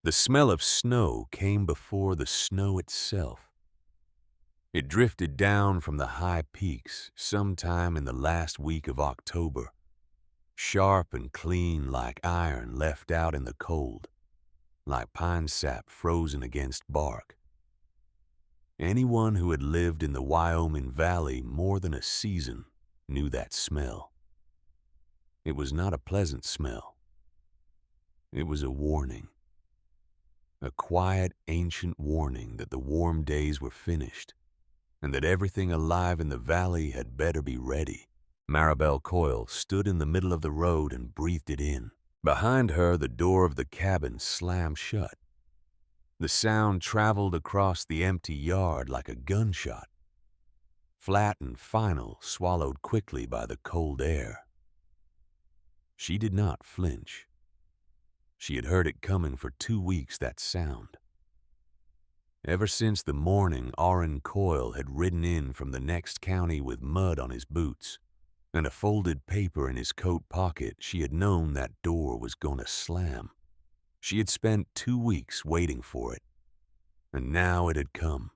The smell of snow came before the snow itself. It drifted down from the high peaks sometime in the last week of October, sharp and clean like iron left out in the cold, like pine sap frozen against bark. Anyone who had lived in the Wyoming Valley more than a season knew that smell. It was not a pleasant smell. It was a warning. A quiet, ancient warning that the warm days were finished and that everything alive in the valley had better be ready. Maribel Coyle stood in the middle of the road and breathed it in. Behind her, the door of the cabin slammed shut. The sound traveled across the empty yard like a gunshot, flat and final, swallowed quickly by the cold air. She did not flinch. She had heard it coming for 2 weeks, that sound. Ever since the morning Orrin Coyle had ridden in from the next county with mud on his boots and a folded paper in his coat pocket, she had known that door was going to slam. She had spent 2 weeks waiting for it, and now it had come,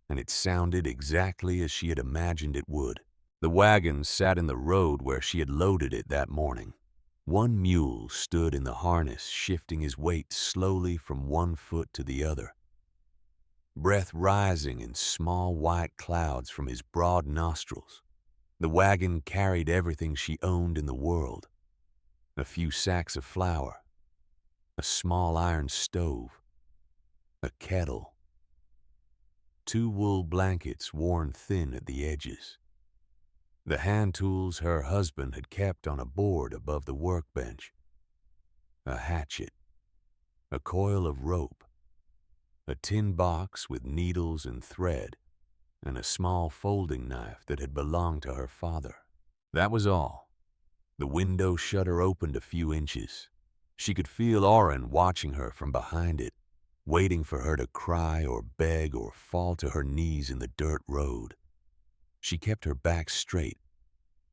and it sounded exactly as she had imagined it would. The wagon sat in the road where she had loaded it that morning. One mule stood in the harness, shifting his weight slowly from one foot to the other, breath rising in small white clouds from his broad nostrils. The wagon carried everything she owned in the world: a few sacks of flour, a small iron stove, a kettle, 2 wool blankets worn thin at the edges, the hand tools her husband had kept on a board above the workbench, a hatchet, a coil of rope, a tin box with needles and thread, and a small folding knife that had belonged to her father. That was all. The window shutter opened a few inches. She could feel Orrin watching her from behind it, waiting for her to cry or beg or fall to her knees in the dirt road. She kept her back straight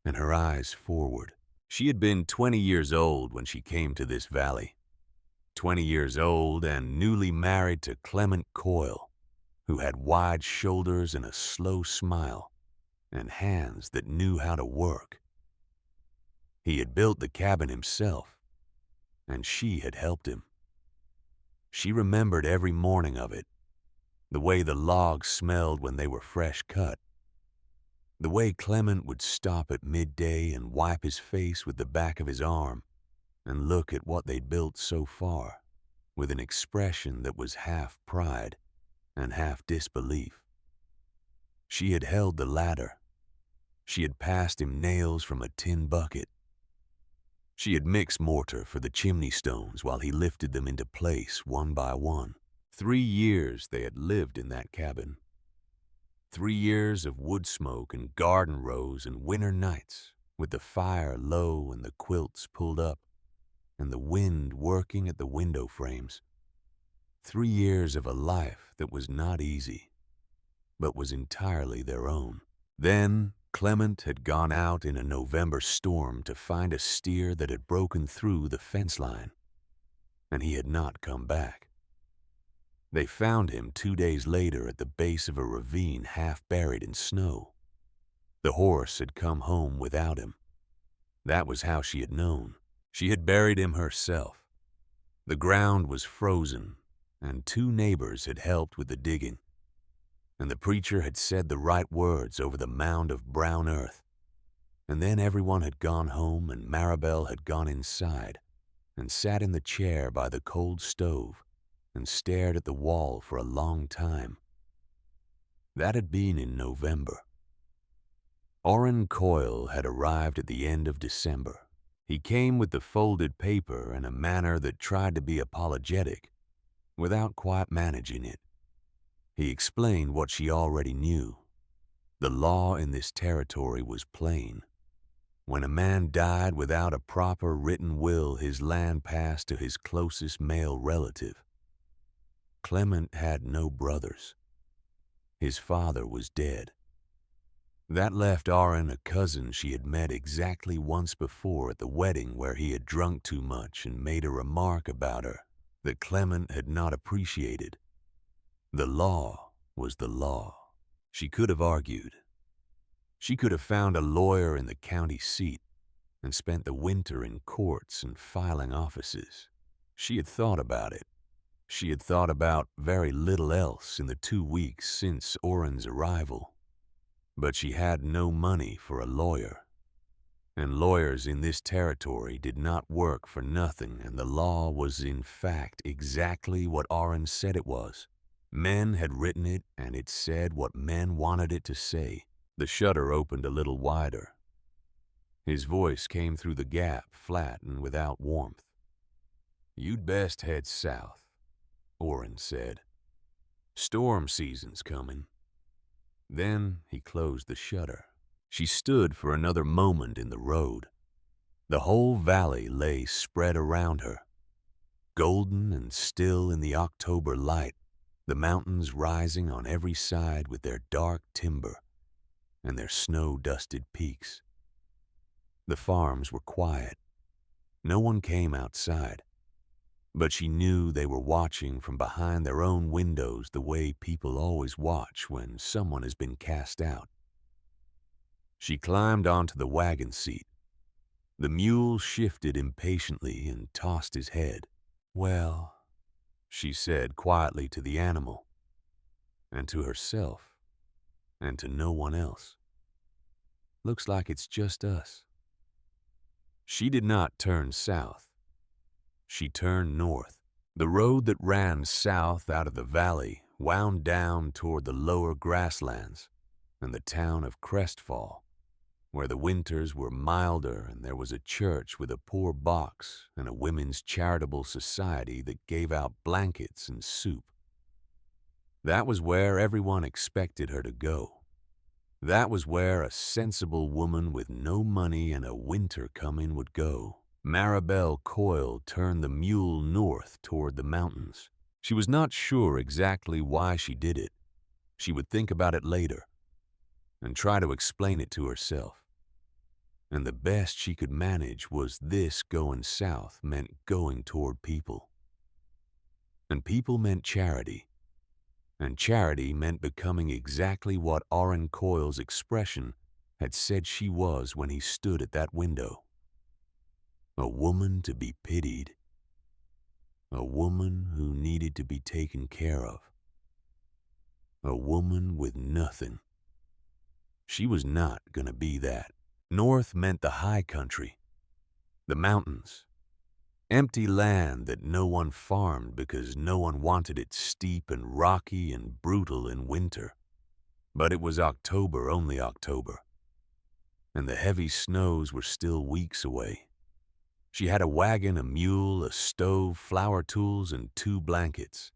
and her eyes forward. She had been 20 years old when she came to this valley. 20 years old and newly married to Clement Coyle, who had wide shoulders and a slow smile and hands that knew how to work. He had built the cabin himself, and she had helped him. She remembered every morning of it, the way the logs smelled when they were fresh cut, the way Clement would stop at midday and wipe his face with the back of his arm and look at what they'd built so far with an expression that was half pride and half disbelief. She had held the ladder. She had passed him nails from a tin bucket. She had mixed mortar for the chimney stones while he lifted them into place one by one. 3 years they had lived in that cabin. 3 years of wood smoke and garden rows and winter nights with the fire low and the quilts pulled up and the wind working at the window frames. 3 years of a life that was not easy, but was entirely their own. Then Clement had gone out in a November storm to find a steer that had broken through the fence line, and he had not come back. They found him 2 days later at the base of a ravine half buried in snow. The horse had come home without him. That was how she had known. She had buried him herself. The ground was frozen, and 2 neighbors had helped with the digging, and the preacher had said the right words over the mound of brown earth. And then everyone had gone home, and Maribel had gone inside and sat in the chair by the cold stove and stared at the wall for a long time. That had been in November. Orrin Coyle had arrived at the end of December. He came with the folded paper in a manner that tried to be apologetic, without quite managing it. He explained what she already knew. The law in this territory was plain. When a man died without a proper written will, his land passed to his closest male relative. Clement had no brothers. His father was dead. That left Orrin a cousin she had met exactly once before at the wedding, where he had drunk too much and made a remark about her that Clement had not appreciated. The law was the law. She could have argued. She could have found a lawyer in the county seat and spent the winter in courts and filing offices. She had thought about it. She had thought about very little else in the 2 weeks since Orrin's arrival. But she had no money for a lawyer. And lawyers in this territory did not work for nothing, and the law was in fact exactly what Orrin said it was. Men had written it, and it said what men wanted it to say. The shutter opened a little wider. His voice came through the gap, flat and without warmth. "You'd best head south," Orrin said. "Storm season's coming." Then he closed the shutter. She stood for another moment in the road. The whole valley lay spread around her, golden and still in the October light, the mountains rising on every side with their dark timber and their snow-dusted peaks. The farms were quiet. No one came outside, but she knew they were watching from behind their own windows the way people always watch when someone has been cast out. She climbed onto the wagon seat. The mule shifted impatiently and tossed his head. "Well," she said quietly to the animal, and to herself, and to no one else. "Looks like it's just us." She did not turn south. She turned north. The road that ran south out of the valley wound down toward the lower grasslands and the town of Crestfall, where the winters were milder and there was a church with a poor box and a women's charitable society that gave out blankets and soup. That was where everyone expected her to go. That was where a sensible woman with no money and a winter coming would go. Maribel Coyle turned the mule north toward the mountains. She was not sure exactly why she did it. She would think about it later and try to explain it to herself. And the best she could manage was this going south meant going toward people. And people meant charity. And charity meant becoming exactly what Orrin Coyle's expression had said she was when he stood at that window. A woman to be pitied. A woman who needed to be taken care of. A woman with nothing. She was not going to be that. North meant the high country, the mountains, empty land that no one farmed because no one wanted it steep and rocky and brutal in winter. But it was October, only October, and the heavy snows were still weeks away. She had a wagon, a mule, a stove, flower tools, and 2 blankets.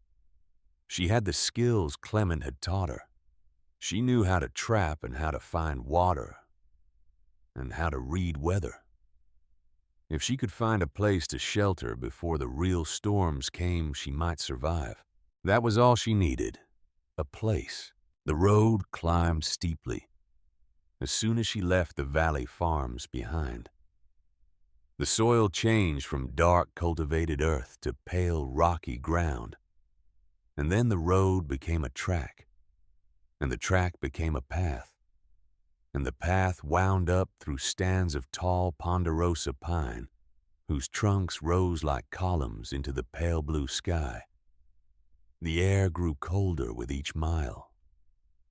She had the skills Clement had taught her. She knew how to trap and how to find water and how to read weather. If she could find a place to shelter before the real storms came, she might survive. That was all she needed, a place. The road climbed steeply as soon as she left the valley farms behind. The soil changed from dark cultivated earth to pale rocky ground, and then the road became a track, and the track became a path. And the path wound up through stands of tall ponderosa pine, whose trunks rose like columns into the pale blue sky. The air grew colder with each mile.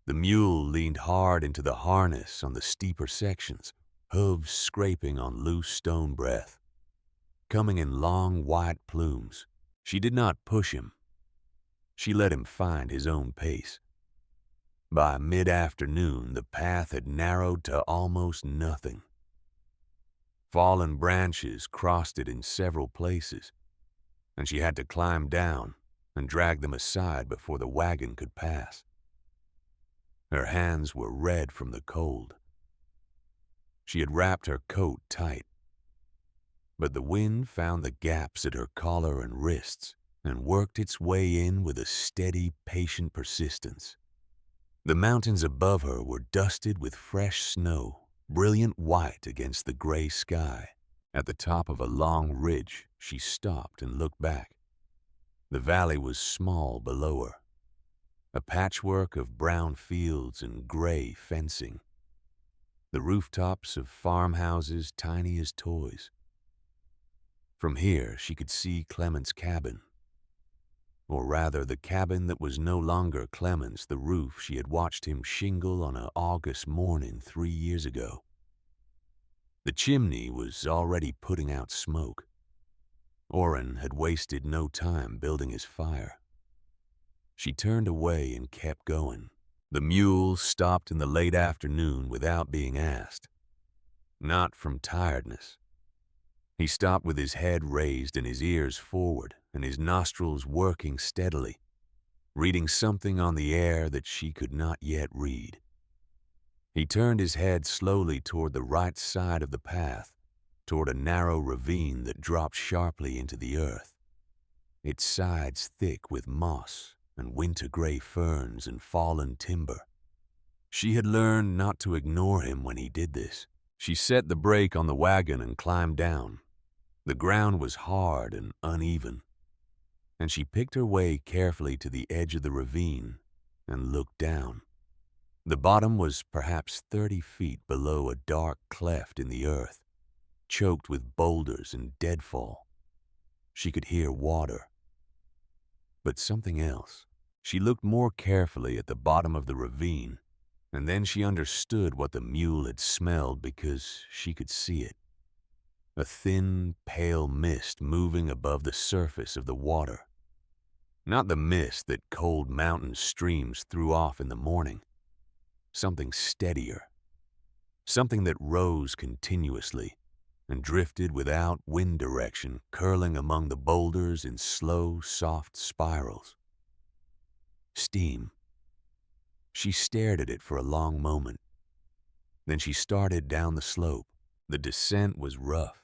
The mule leaned hard into the harness on the steeper sections, hooves scraping on loose stone breath. Coming in long white plumes, she did not push him. She let him find his own pace. By mid-afternoon, the path had narrowed to almost nothing. Fallen branches crossed it in several places, and she had to climb down and drag them aside before the wagon could pass. Her hands were red from the cold. She had wrapped her coat tight, but the wind found the gaps at her collar and wrists and worked its way in with a steady, patient persistence. The mountains above her were dusted with fresh snow, brilliant white against the gray sky. At the top of a long ridge, she stopped and looked back. The valley was small below her, a patchwork of brown fields and gray fencing, the rooftops of farmhouses tiny as toys. From here she could see Clement's cabin, or rather the cabin that was no longer Clement's, the roof she had watched him shingle on an August morning 3 years ago. The chimney was already putting out smoke. Orrin had wasted no time building his fire. She turned away and kept going. The mule stopped in the late afternoon without being asked. Not from tiredness. He stopped with his head raised and his ears forward and his nostrils working steadily, reading something on the air that she could not yet read. He turned his head slowly toward the right side of the path, toward a narrow ravine that dropped sharply into the earth, its sides thick with moss and winter-gray ferns and fallen timber. She had learned not to ignore him when he did this. She set the brake on the wagon and climbed down. The ground was hard and uneven, and she picked her way carefully to the edge of the ravine and looked down. The bottom was perhaps 30 feet below a dark cleft in the earth, choked with boulders and deadfall. She could hear water. But something else. She looked more carefully at the bottom of the ravine, and then she understood what the mule had smelled because she could see it. A thin, pale mist moving above the surface of the water. Not the mist that cold mountain streams threw off in the morning. Something steadier. Something that rose continuously and drifted without wind direction, curling among the boulders in slow, soft spirals. Steam. She stared at it for a long moment. Then she started down the slope. The descent was rough,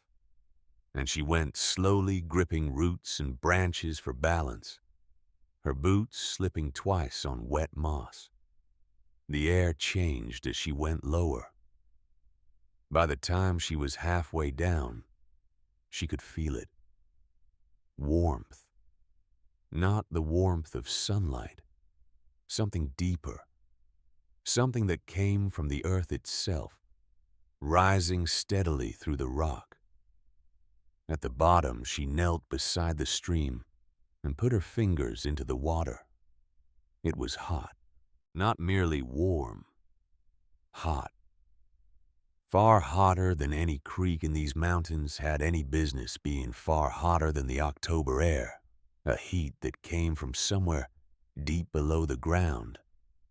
and she went slowly, gripping roots and branches for balance, her boots slipping twice on wet moss. The air changed as she went lower. By the time she was halfway down, she could feel it. Warmth. Not the warmth of sunlight. Something deeper. Something that came from the earth itself, rising steadily through the rock. At the bottom, she knelt beside the stream and put her fingers into the water. It was hot, not merely warm. Hot. Far hotter than any creek in these mountains had any business being far hotter than the October air, a heat that came from somewhere deep below the ground,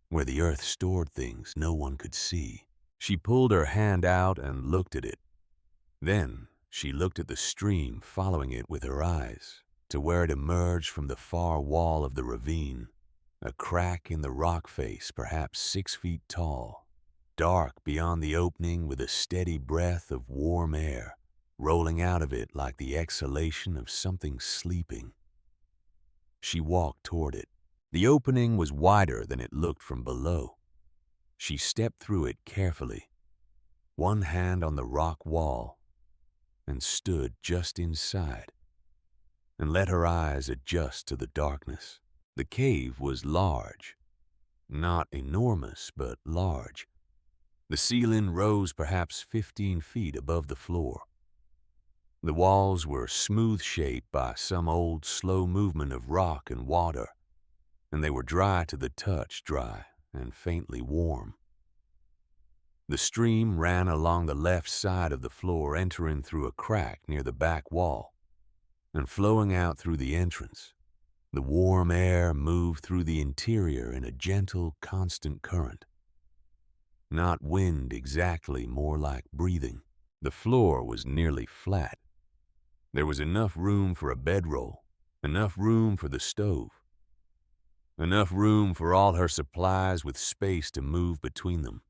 where the earth stored things no one could see. She pulled her hand out and looked at it. Then she looked at the stream, following it with her eyes, to where it emerged from the far wall of the ravine, a crack in the rock face perhaps 6 feet tall, dark beyond the opening with a steady breath of warm air, rolling out of it like the exhalation of something sleeping. She walked toward it. The opening was wider than it looked from below. She stepped through it carefully, one hand on the rock wall, and stood just inside, and let her eyes adjust to the darkness. The cave was large. Not enormous, but large. The ceiling rose perhaps 15 feet above the floor. The walls were smooth-shaped by some old, slow movement of rock and water, and they were dry to the touch, dry and faintly warm. The stream ran along the left side of the floor, entering through a crack near the back wall, and flowing out through the entrance. The warm air moved through the interior in a gentle, constant current. Not wind exactly, more like breathing. The floor was nearly flat. There was enough room for a bedroll, enough room for the stove, enough room for all her supplies with space to move between them.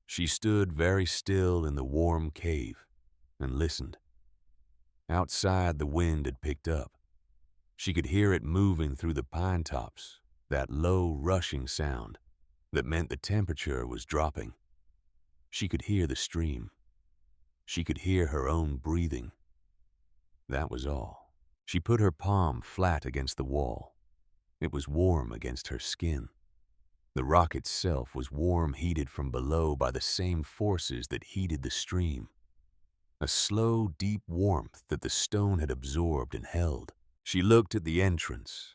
She stood very still in the warm cave and listened. Outside, the wind had picked up. She could hear it moving through the pine tops, that low rushing sound that meant the temperature was dropping. She could hear the stream. She could hear her own breathing. That was all. She put her palm flat against the wall. It was warm against her skin. The rock itself was warm, heated from below by the same forces that heated the stream. A slow, deep warmth that the stone had absorbed and held. She looked at the entrance.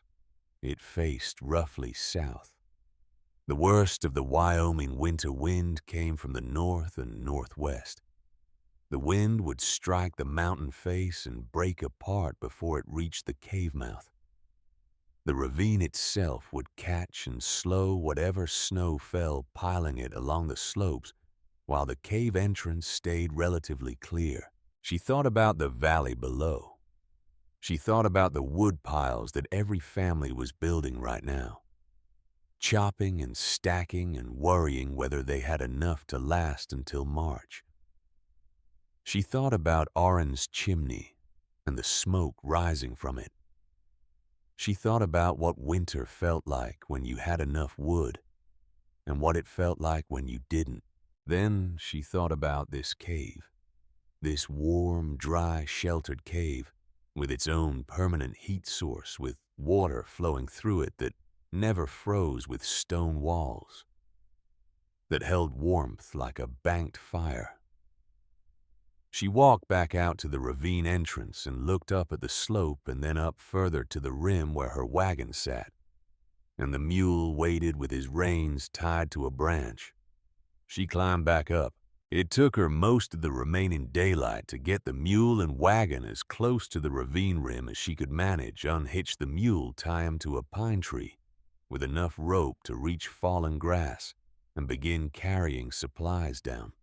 It faced roughly south. The worst of the Wyoming winter wind came from the north and northwest. The wind would strike the mountain face and break apart before it reached the cave mouth. The ravine itself would catch and slow whatever snow fell, piling it along the slopes, while the cave entrance stayed relatively clear. She thought about the valley below. She thought about the wood piles that every family was building right now, chopping and stacking and worrying whether they had enough to last until March. She thought about Oren's chimney and the smoke rising from it. She thought about what winter felt like when you had enough wood and what it felt like when you didn't. Then she thought about this cave, this warm, dry, sheltered cave with its own permanent heat source, with water flowing through it that never froze with stone walls, that held warmth like a banked fire. She walked back out to the ravine entrance and looked up at the slope and then up further to the rim where her wagon sat, and the mule waited with his reins tied to a branch. She climbed back up. It took her most of the remaining daylight to get the mule and wagon as close to the ravine rim as she could manage, unhitch the mule, tie him to a pine tree with enough rope to reach fallen grass, and begin carrying supplies down.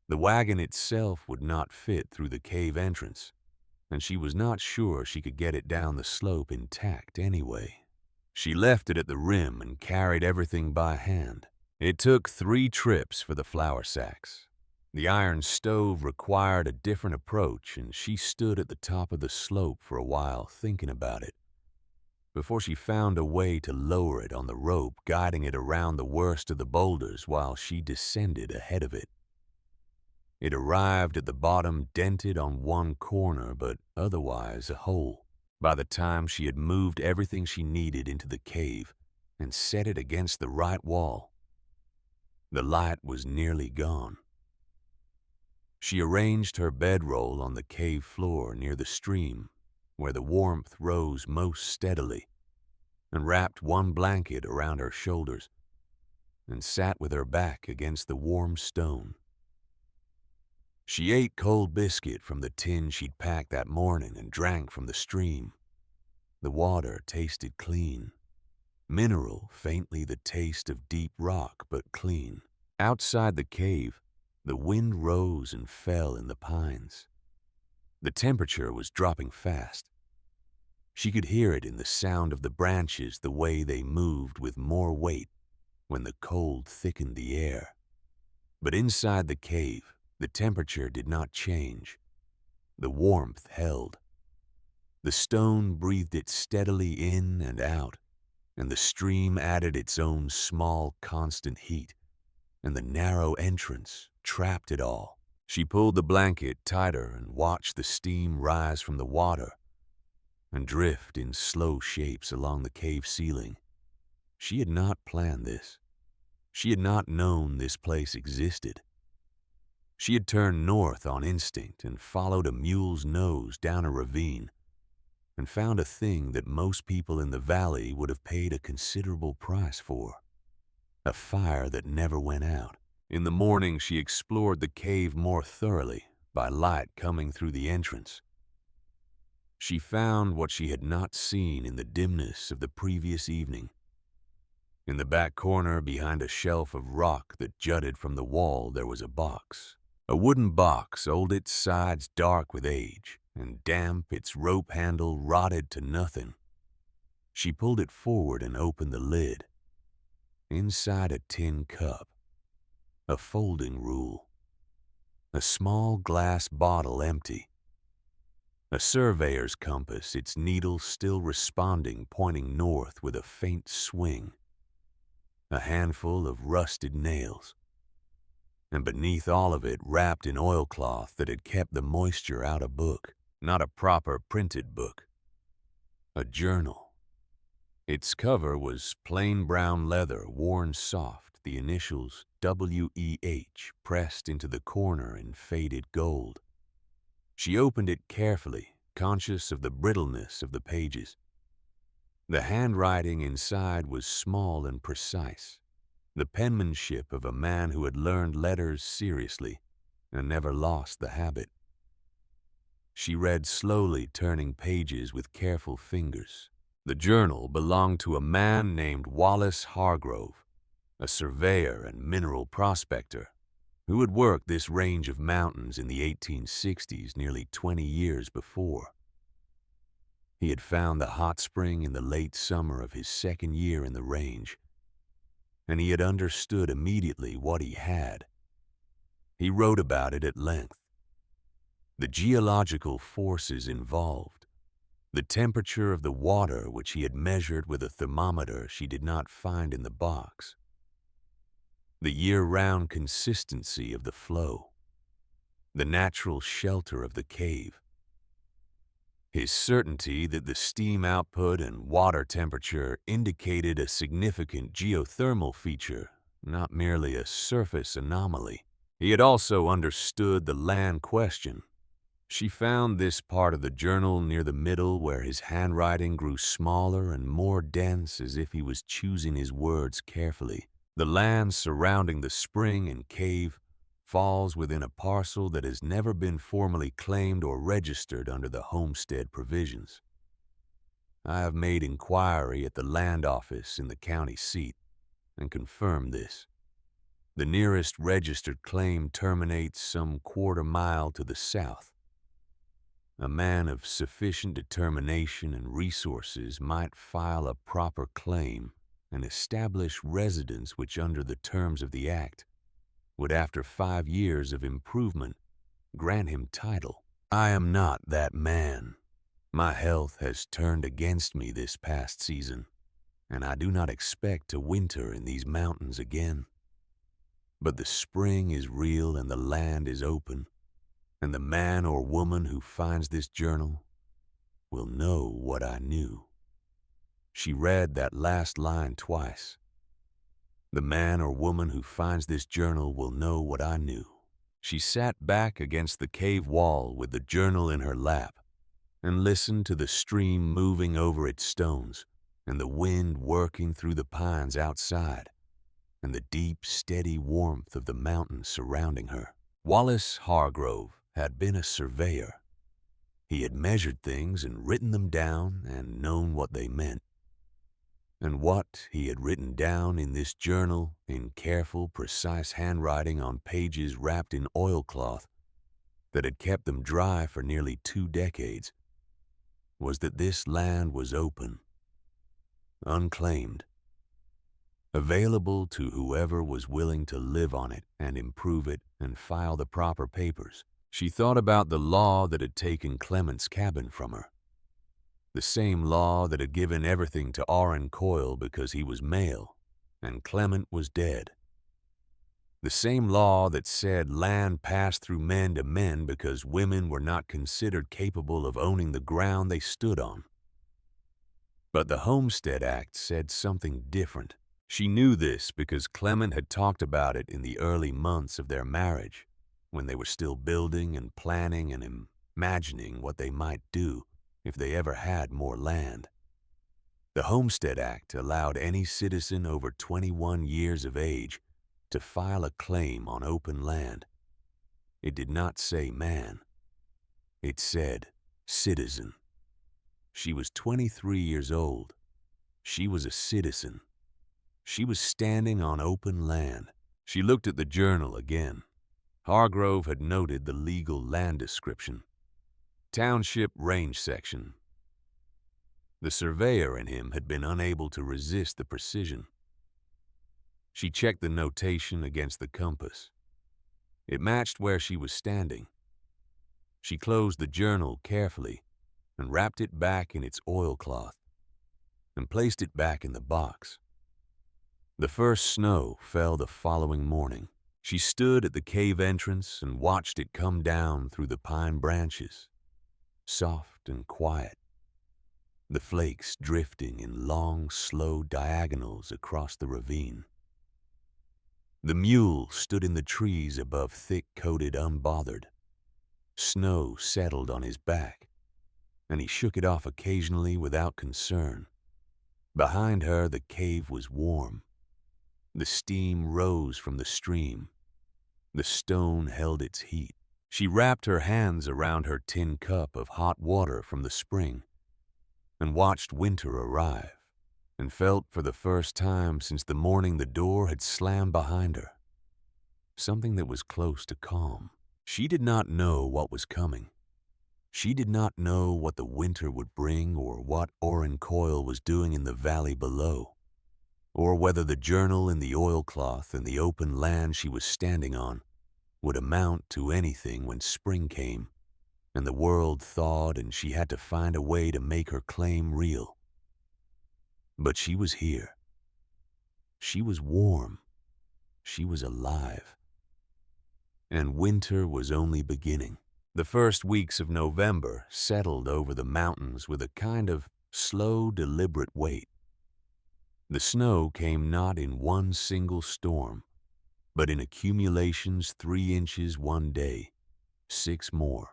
The wagon itself would not fit through the cave entrance, and she was not sure she could get it down the slope intact anyway. She left it at the rim and carried everything by hand. It took 3 trips for the flour sacks. The iron stove required a different approach, and she stood at the top of the slope for a while thinking about it, before she found a way to lower it on the rope, guiding it around the worst of the boulders while she descended ahead of it. It arrived at the bottom dented on one corner, but otherwise whole. By the time she had moved everything she needed into the cave and set it against the right wall, the light was nearly gone. She arranged her bedroll on the cave floor near the stream, where the warmth rose most steadily, and wrapped one blanket around her shoulders, and sat with her back against the warm stone. She ate cold biscuit from the tin she'd packed that morning and drank from the stream. The water tasted clean. Mineral, faintly the taste of deep rock, but clean. Outside the cave, the wind rose and fell in the pines. The temperature was dropping fast. She could hear it in the sound of the branches, the way they moved with more weight when the cold thickened the air. But inside the cave, the temperature did not change. The warmth held. The stone breathed it steadily in and out, and the stream added its own small, constant heat, and the narrow entrance trapped it all. She pulled the blanket tighter and watched the steam rise from the water and drift in slow shapes along the cave ceiling. She had not planned this. She had not known this place existed. She had turned north on instinct and followed a mule's nose down a ravine and found a thing that most people in the valley would have paid a considerable price for: a fire that never went out. In the morning, she explored the cave more thoroughly by light coming through the entrance. She found what she had not seen in the dimness of the previous evening. In the back corner, behind a shelf of rock that jutted from the wall, there was a box. A wooden box, old, its sides dark with age, and damp, its rope handle rotted to nothing. She pulled it forward and opened the lid. Inside, a tin cup, a folding rule, a small glass bottle empty, a surveyor's compass, its needle still responding, pointing north with a faint swing, a handful of rusted nails, and beneath all of it, wrapped in oilcloth that had kept the moisture out, a book. not a proper printed book. A journal. Its cover was plain brown leather, worn soft, the initials WEH pressed into the corner in faded gold. She opened it carefully, conscious of the brittleness of the pages. The handwriting inside was small and precise, the penmanship of a man who had learned letters seriously and never lost the habit. She read slowly, turning pages with careful fingers. The journal belonged to a man named Wallace Hargrove, a surveyor and mineral prospector who had worked this range of mountains in the 1860s, nearly 20 years before. He had found the hot spring in the late summer of his second year in the range, and he had understood immediately what he had. He wrote about it at length. The geological forces involved, the temperature of the water which he had measured with a thermometer she did not find in the box, the year-round consistency of the flow, the natural shelter of the cave, his certainty that the steam output and water temperature indicated a significant geothermal feature, not merely a surface anomaly. He had also understood the land question. She found this part of the journal near the middle where his handwriting grew smaller and more dense, as if he was choosing his words carefully. The land surrounding the spring and cave falls within a parcel that has never been formally claimed or registered under the homestead provisions. I have made inquiry at the land office in the county seat and confirmed this. The nearest registered claim terminates some quarter-mile to the south. A man of sufficient determination and resources might file a proper claim and establish residence which, under the terms of the act, would, after 5 years of improvement, grant him title. I am not that man. My health has turned against me this past season, and I do not expect to winter in these mountains again. But the spring is real and the land is open, and the man or woman who finds this journal will know what I knew. She read that last line twice. The man or woman who finds this journal will know what I knew. She sat back against the cave wall with the journal in her lap and listened to the stream moving over its stones and the wind working through the pines outside and the deep, steady warmth of the mountains surrounding her. Wallace Hargrove had been a surveyor. He had measured things and written them down and known what they meant. And what he had written down in this journal in careful, precise handwriting on pages wrapped in oilcloth that had kept them dry for nearly 2 decades was that this land was open, unclaimed, available to whoever was willing to live on it and improve it and file the proper papers. She thought about the law that had taken Clement's cabin from her. The same law that had given everything to Orrin Coyle because he was male, and Clement was dead. The same law that said land passed through men to men because women were not considered capable of owning the ground they stood on. But the Homestead Act said something different. She knew this because Clement had talked about it in the early months of their marriage, when they were still building and planning and imagining what they might do if they ever had more land. The Homestead Act allowed any citizen over 21 years of age to file a claim on open land. It did not say man. It said citizen. She was 23 years old. She was a citizen. She was standing on open land. She looked at the journal again. Hargrove had noted the legal land description. Township range section. The surveyor in him had been unable to resist the precision. She checked the notation against the compass. It matched where she was standing. She closed the journal carefully and wrapped it back in its oilcloth and placed it back in the box. The first snow fell the following morning. She stood at the cave entrance and watched it come down through the pine branches. soft and quiet, the flakes drifting in long, slow diagonals across the ravine. The mule stood in the trees above thick-coated unbothered. Snow settled on his back, and he shook it off occasionally without concern. Behind her, the cave was warm. The steam rose from the stream. The stone held its heat. She wrapped her hands around her tin cup of hot water from the spring and watched winter arrive, and felt for the first time since the morning the door had slammed behind her something that was close to calm. She did not know what was coming. She did not know what the winter would bring or what Orin Coyle was doing in the valley below, or whether the journal in the oilcloth and the open land she was standing on would amount to anything when spring came and the world thawed and she had to find a way to make her claim real. But she was here. She was warm. She was alive. And winter was only beginning. The first weeks of November settled over the mountains with a kind of slow, deliberate weight. The snow came not in one single storm, but in accumulations 3 inches one day, 6 more.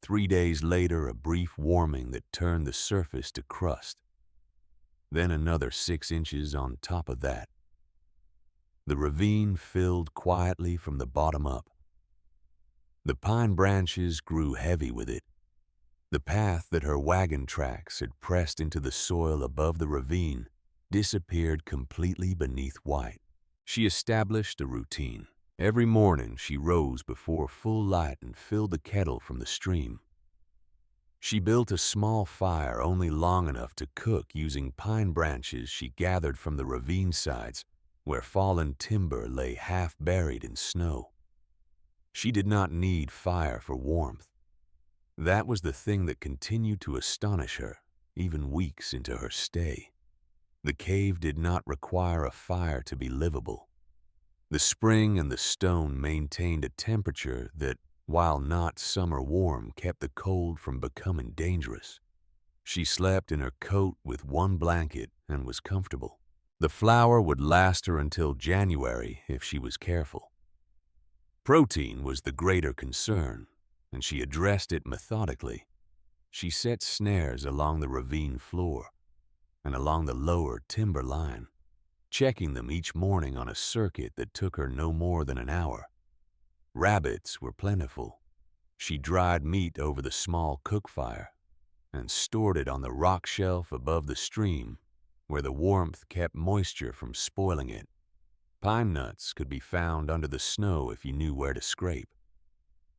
3 days later, a brief warming that turned the surface to crust. Then another 6 inches on top of that. The ravine filled quietly from the bottom up. The pine branches grew heavy with it. The path that her wagon tracks had pressed into the soil above the ravine disappeared completely beneath white. She established a routine. Every morning she rose before full light and filled the kettle from the stream. She built a small fire only long enough to cook using pine branches she gathered from the ravine sides where fallen timber lay half buried in snow. She did not need fire for warmth. That was the thing that continued to astonish her, even weeks into her stay. The cave did not require a fire to be livable. The spring and the stone maintained a temperature that, while not summer warm, kept the cold from becoming dangerous. She slept in her coat with one blanket and was comfortable. The flour would last her until January if she was careful. Protein was the greater concern, and she addressed it methodically. She set snares along the ravine floor and along the lower timber line, checking them each morning on a circuit that took her no more than an hour. Rabbits were plentiful. She dried meat over the small cook fire and stored it on the rock shelf above the stream where the warmth kept moisture from spoiling it. Pine nuts could be found under the snow if you knew where to scrape.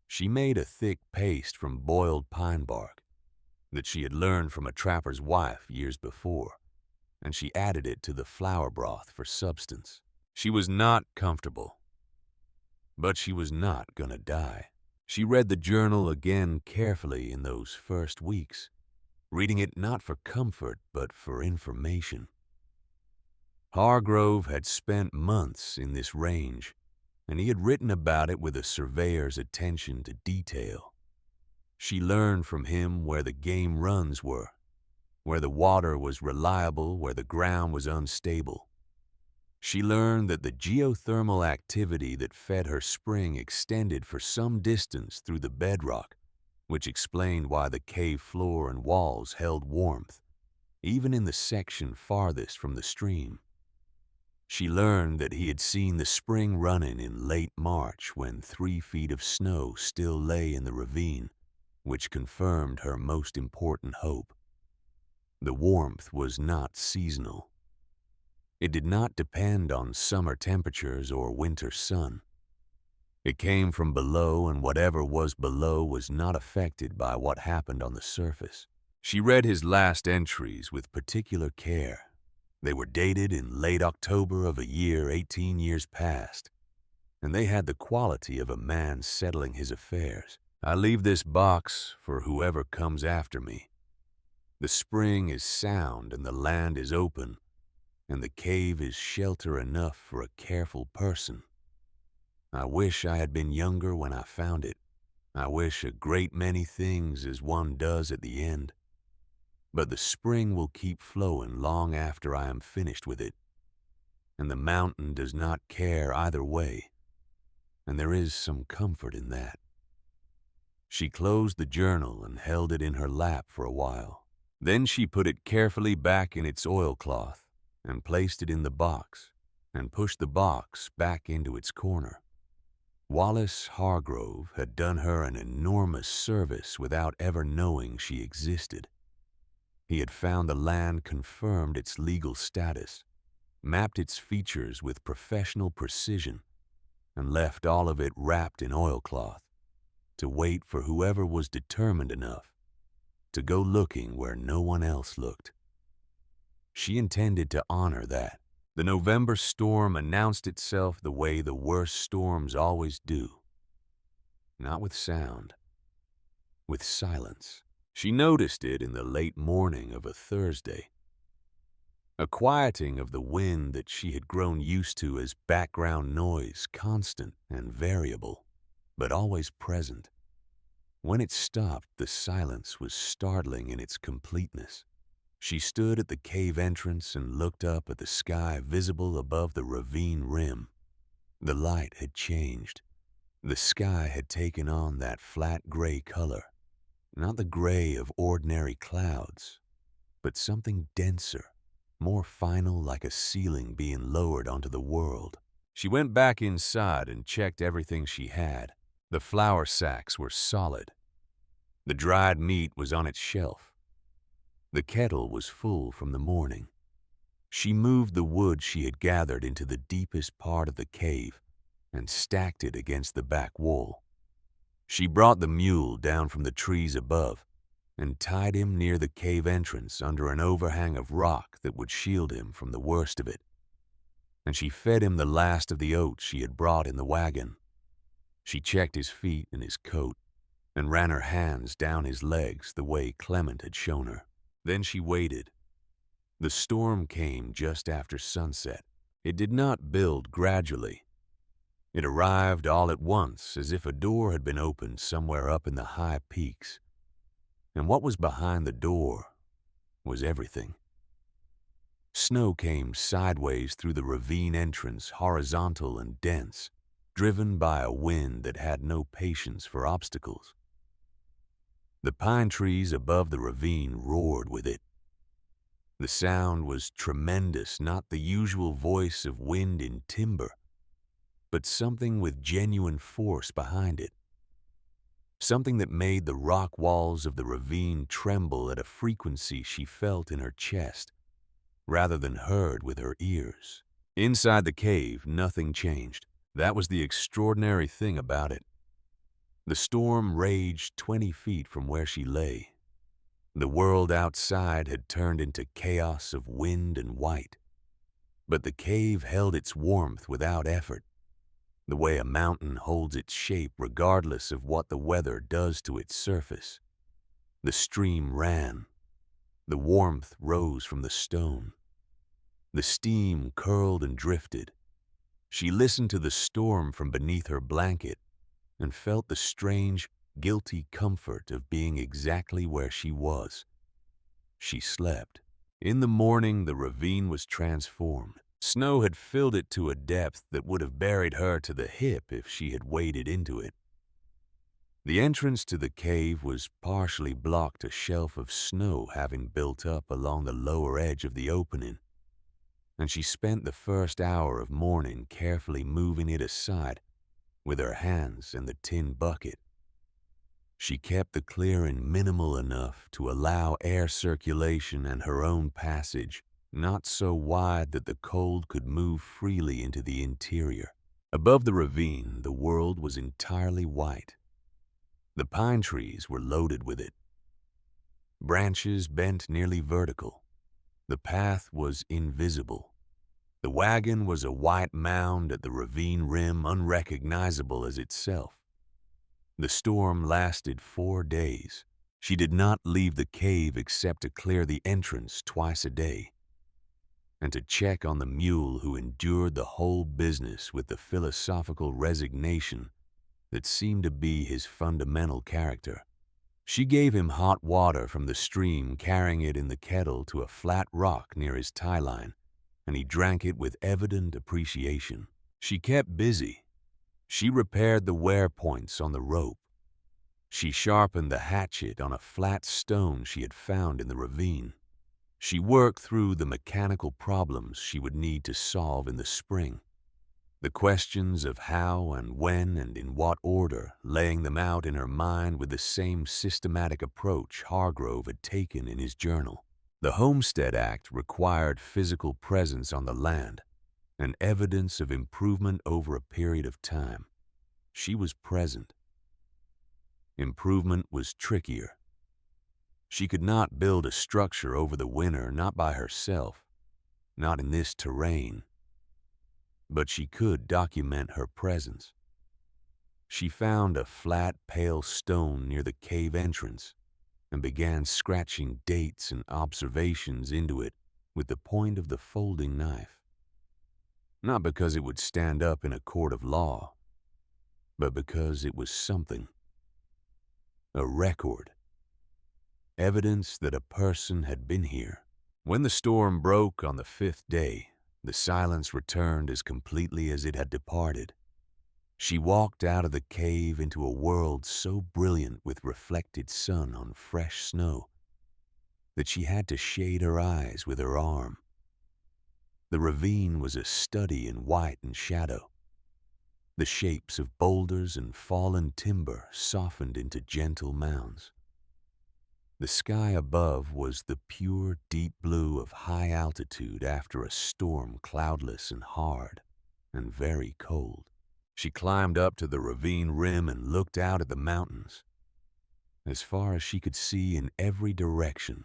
She made a thick paste from boiled pine bark that she had learned from a trapper's wife years before, and she added it to the flour broth for substance. She was not comfortable, but she was not gonna die. She read the journal again carefully in those first weeks, reading it not for comfort but for information. Hargrove had spent months in this range, and he had written about it with a surveyor's attention to detail. She learned from him where the game runs were, where the water was reliable, where the ground was unstable. She learned that the geothermal activity that fed her spring extended for some distance through the bedrock, which explained why the cave floor and walls held warmth, even in the section farthest from the stream. She learned that he had seen the spring running in late March when 3 feet of snow still lay in the ravine, which confirmed her most important hope. The warmth was not seasonal. It did not depend on summer temperatures or winter sun. It came from below, and whatever was below was not affected by what happened on the surface. She read his last entries with particular care. They were dated in late October of a year 18 years past, and they had the quality of a man settling his affairs. I leave this box for whoever comes after me. The spring is sound and the land is open, and the cave is shelter enough for a careful person. I wish I had been younger when I found it. I wish a great many things as one does at the end, but the spring will keep flowing long after I am finished with it, and the mountain does not care either way, and there is some comfort in that." She closed the journal and held it in her lap for a while. Then she put it carefully back in its oilcloth and placed it in the box and pushed the box back into its corner. Wallace Hargrove had done her an enormous service without ever knowing she existed. He had found the land confirmed its legal status, mapped its features with professional precision, and left all of it wrapped in oilcloth to wait for whoever was determined enough to go looking where no one else looked. She intended to honor that. The November storm announced itself the way the worst storms always do. Not with sound, with silence. She noticed it in the late morning of a Thursday. A quieting of the wind that she had grown used to as background noise, constant and variable, but always present. When it stopped, the silence was startling in its completeness. She stood at the cave entrance and looked up at the sky visible above the ravine rim. The light had changed. The sky had taken on that flat gray color, not the gray of ordinary clouds, but something denser, more final, like a ceiling being lowered onto the world. She went back inside and checked everything she had. The flour sacks were solid. The dried meat was on its shelf. The kettle was full from the morning. She moved the wood she had gathered into the deepest part of the cave and stacked it against the back wall. She brought the mule down from the trees above and tied him near the cave entrance under an overhang of rock that would shield him from the worst of it. And she fed him the last of the oats she had brought in the wagon. She checked his feet and his coat and ran her hands down his legs the way Clement had shown her. Then she waited. The storm came just after sunset. It did not build gradually. It arrived all at once, as if a door had been opened somewhere up in the high peaks. And what was behind the door was everything. Snow came sideways through the ravine entrance, horizontal and dense, driven by a wind that had no patience for obstacles. The pine trees above the ravine roared with it. The sound was tremendous, not the usual voice of wind in timber, but something with genuine force behind it. Something that made the rock walls of the ravine tremble at a frequency she felt in her chest, rather than heard with her ears. Inside the cave, nothing changed. That was the extraordinary thing about it. The storm raged 20 feet from where she lay. The world outside had turned into chaos of wind and white, but the cave held its warmth without effort, the way a mountain holds its shape regardless of what the weather does to its surface. The stream ran. The warmth rose from the stone. The steam curled and drifted. She listened to the storm from beneath her blanket and felt the strange, guilty comfort of being exactly where she was. She slept. In the morning, the ravine was transformed. Snow had filled it to a depth that would have buried her to the hip if she had waded into it. The entrance to the cave was partially blocked, a shelf of snow having built up along the lower edge of the opening, and she spent the first hour of morning carefully moving it aside with her hands and the tin bucket. She kept the clearing minimal enough to allow air circulation and her own passage, not so wide that the cold could move freely into the interior. Above the ravine, the world was entirely white. The pine trees were loaded with it. Branches bent nearly vertical. The path was invisible. The wagon was a white mound at the ravine rim, unrecognizable as itself. The storm lasted 4 days. She did not leave the cave except to clear the entrance twice a day, and to check on the mule who endured the whole business with the philosophical resignation that seemed to be his fundamental character. She gave him hot water from the stream, carrying it in the kettle to a flat rock near his tie line, and he drank it with evident appreciation. She kept busy. She repaired the wear points on the rope. She sharpened the hatchet on a flat stone she had found in the ravine. She worked through the mechanical problems she would need to solve in the spring. The questions of how and when and in what order, laying them out in her mind with the same systematic approach Hargrove had taken in his journal. The Homestead Act required physical presence on the land, and evidence of improvement over a period of time. She was present. Improvement was trickier. She could not build a structure over the winter, not by herself, not in this terrain. But she could document her presence. She found a flat, pale stone near the cave entrance and began scratching dates and observations into it with the point of the folding knife. Not because it would stand up in a court of law, but because it was something. A record. Evidence that a person had been here. When the storm broke on the 5th day, the silence returned as completely as it had departed. She walked out of the cave into a world so brilliant with reflected sun on fresh snow that she had to shade her eyes with her arm. The ravine was a study in white and shadow. The shapes of boulders and fallen timber softened into gentle mounds. The sky above was the pure, deep blue of high altitude after a storm, cloudless and hard and very cold. She climbed up to the ravine rim and looked out at the mountains. As far as she could see in every direction,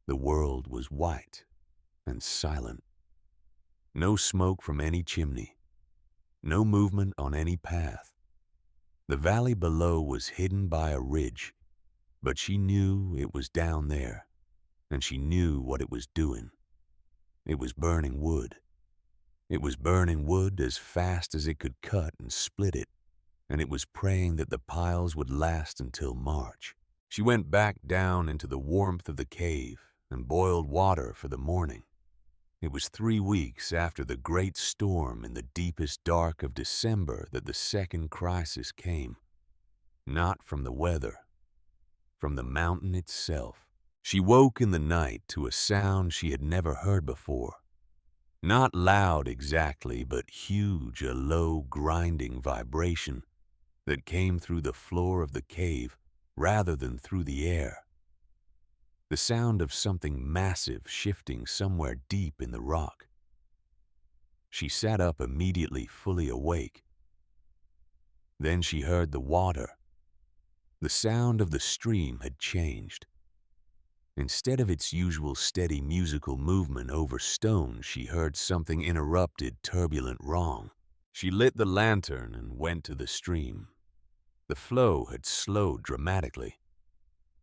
the world was white and silent. No smoke from any chimney, no movement on any path. The valley below was hidden by a ridge, but she knew it was down there, and she knew what it was doing. It was burning wood. It was burning wood as fast as it could cut and split it, and it was praying that the piles would last until March. She went back down into the warmth of the cave and boiled water for the morning. It was 3 weeks after the great storm in the deepest dark of December that the second crisis came. Not from the weather, from the mountain itself. She woke in the night to a sound she had never heard before. Not loud exactly, but huge, a low, grinding vibration that came through the floor of the cave rather than through the air. The sound of something massive shifting somewhere deep in the rock. She sat up immediately, fully awake. Then she heard the water. The sound of the stream had changed. Instead of its usual steady musical movement over stone, she heard something interrupted, turbulent, wrong. She lit the lantern and went to the stream. The flow had slowed dramatically.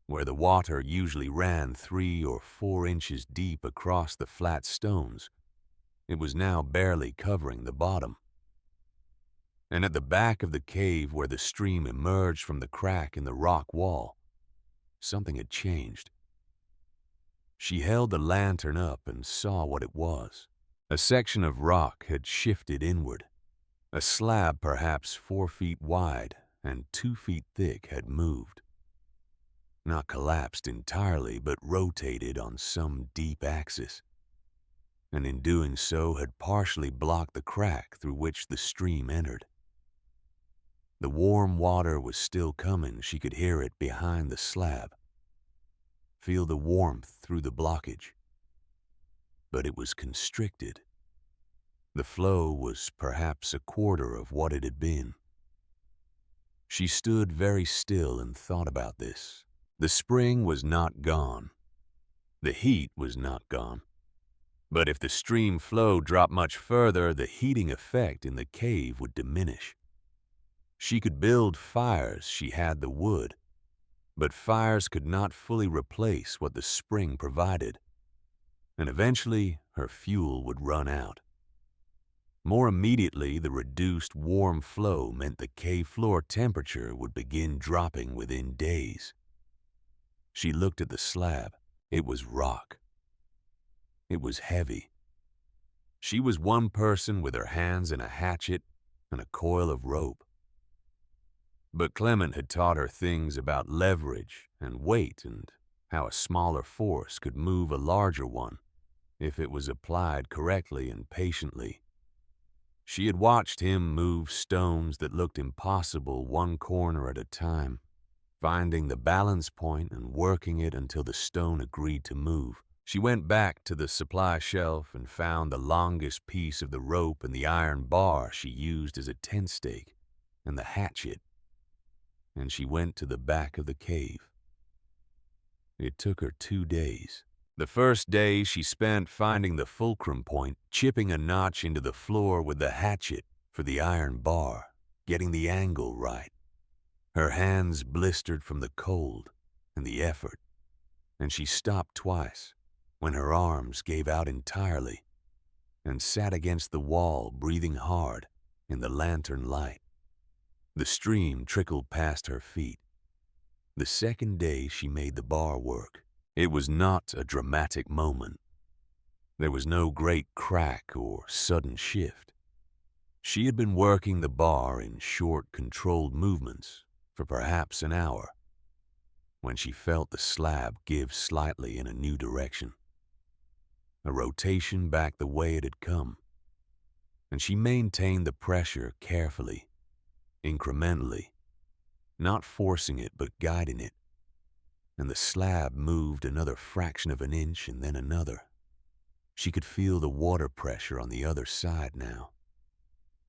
Where the water usually ran 3 or 4 inches deep across the flat stones, it was now barely covering the bottom. And at the back of the cave where the stream emerged from the crack in the rock wall, something had changed. She held the lantern up and saw what it was. A section of rock had shifted inward. A slab perhaps 4 feet wide and 2 feet thick had moved. Not collapsed entirely, but rotated on some deep axis, and in doing so had partially blocked the crack through which the stream entered. The warm water was still coming. She could hear it behind the slab, feel the warmth through the blockage. But it was constricted. The flow was perhaps a quarter of what it had been. She stood very still and thought about this. The spring was not gone. The heat was not gone. But if the stream flow dropped much further, the heating effect in the cave would diminish. She could build fires, she had the wood, but fires could not fully replace what the spring provided, and eventually her fuel would run out. More immediately, the reduced warm flow meant the cave floor temperature would begin dropping within days. She looked at the slab. It was rock. It was heavy. She was one person with her hands in a hatchet and a coil of rope. But Clement had taught her things about leverage and weight and how a smaller force could move a larger one if it was applied correctly and patiently. She had watched him move stones that looked impossible one corner at a time, finding the balance point and working it until the stone agreed to move. She went back to the supply shelf and found the longest piece of the rope and the iron bar she used as a tent stake and the hatchet, and she went to the back of the cave. It took her 2 days. The first day she spent finding the fulcrum point, chipping a notch into the floor with the hatchet for the iron bar, getting the angle right. Her hands blistered from the cold and the effort, and she stopped twice when her arms gave out entirely and sat against the wall breathing hard in the lantern light. The stream trickled past her feet. The second day she made the bar work. It was not a dramatic moment. There was no great crack or sudden shift. She had been working the bar in short, controlled movements for perhaps an hour when she felt the slab give slightly in a new direction. A rotation back the way it had come, and she maintained the pressure carefully, incrementally, not forcing it but guiding it. And the slab moved another fraction of an inch and then another. She could feel the water pressure on the other side now.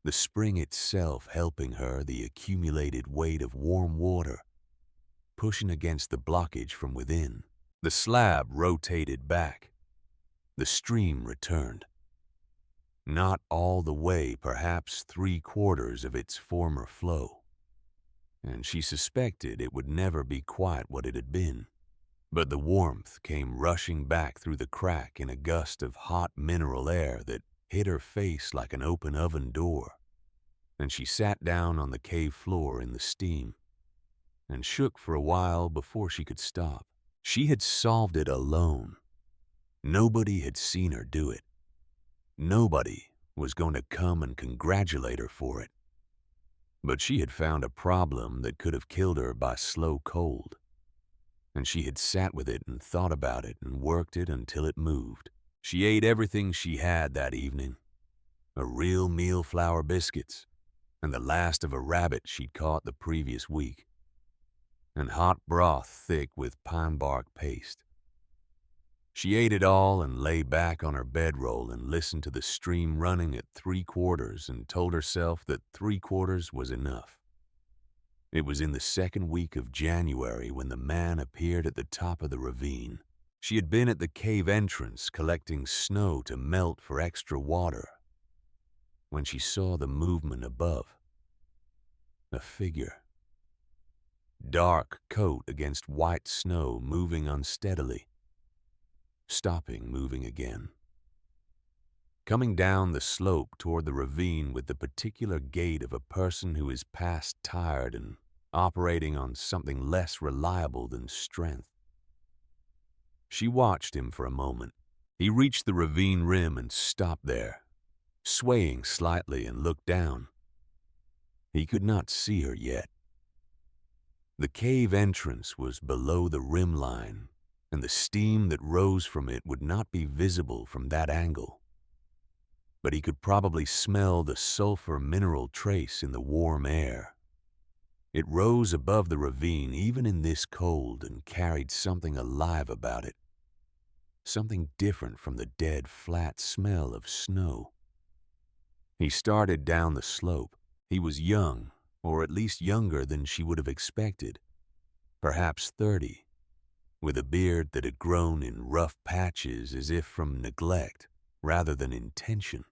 The spring itself helping her, the accumulated weight of warm water, pushing against the blockage from within. The slab rotated back. The stream returned. Not all the way, perhaps 3/4 of its former flow. And she suspected it would never be quite what it had been. But the warmth came rushing back through the crack in a gust of hot mineral air that hit her face like an open oven door, and she sat down on the cave floor in the steam and shook for a while before she could stop. She had solved it alone. Nobody had seen her do it. Nobody was going to come and congratulate her for it. But she had found a problem that could have killed her by slow cold, and she had sat with it and thought about it and worked it until it moved. She ate everything she had that evening, a real meal flour biscuits and the last of a rabbit she'd caught the previous week, and hot broth thick with pine bark paste. She ate it all and lay back on her bedroll and listened to the stream running at 3/4 and told herself that 3/4 was enough. It was in the second week of January when the man appeared at the top of the ravine. She had been at the cave entrance collecting snow to melt for extra water when she saw the movement above. A figure. Dark coat against white snow moving unsteadily, stopping moving again. Coming down the slope toward the ravine with the particular gait of a person who is past tired and operating on something less reliable than strength. She watched him for a moment. He reached the ravine rim and stopped there, swaying slightly, and looked down. He could not see her yet. The cave entrance was below the rim line, and the steam that rose from it would not be visible from that angle. But he could probably smell the sulfur mineral trace in the warm air. It rose above the ravine even in this cold and carried something alive about it, something different from the dead, flat smell of snow. He started down the slope. He was young, or at least younger than she would have expected, perhaps 30. With a beard that had grown in rough patches as if from neglect rather than intention.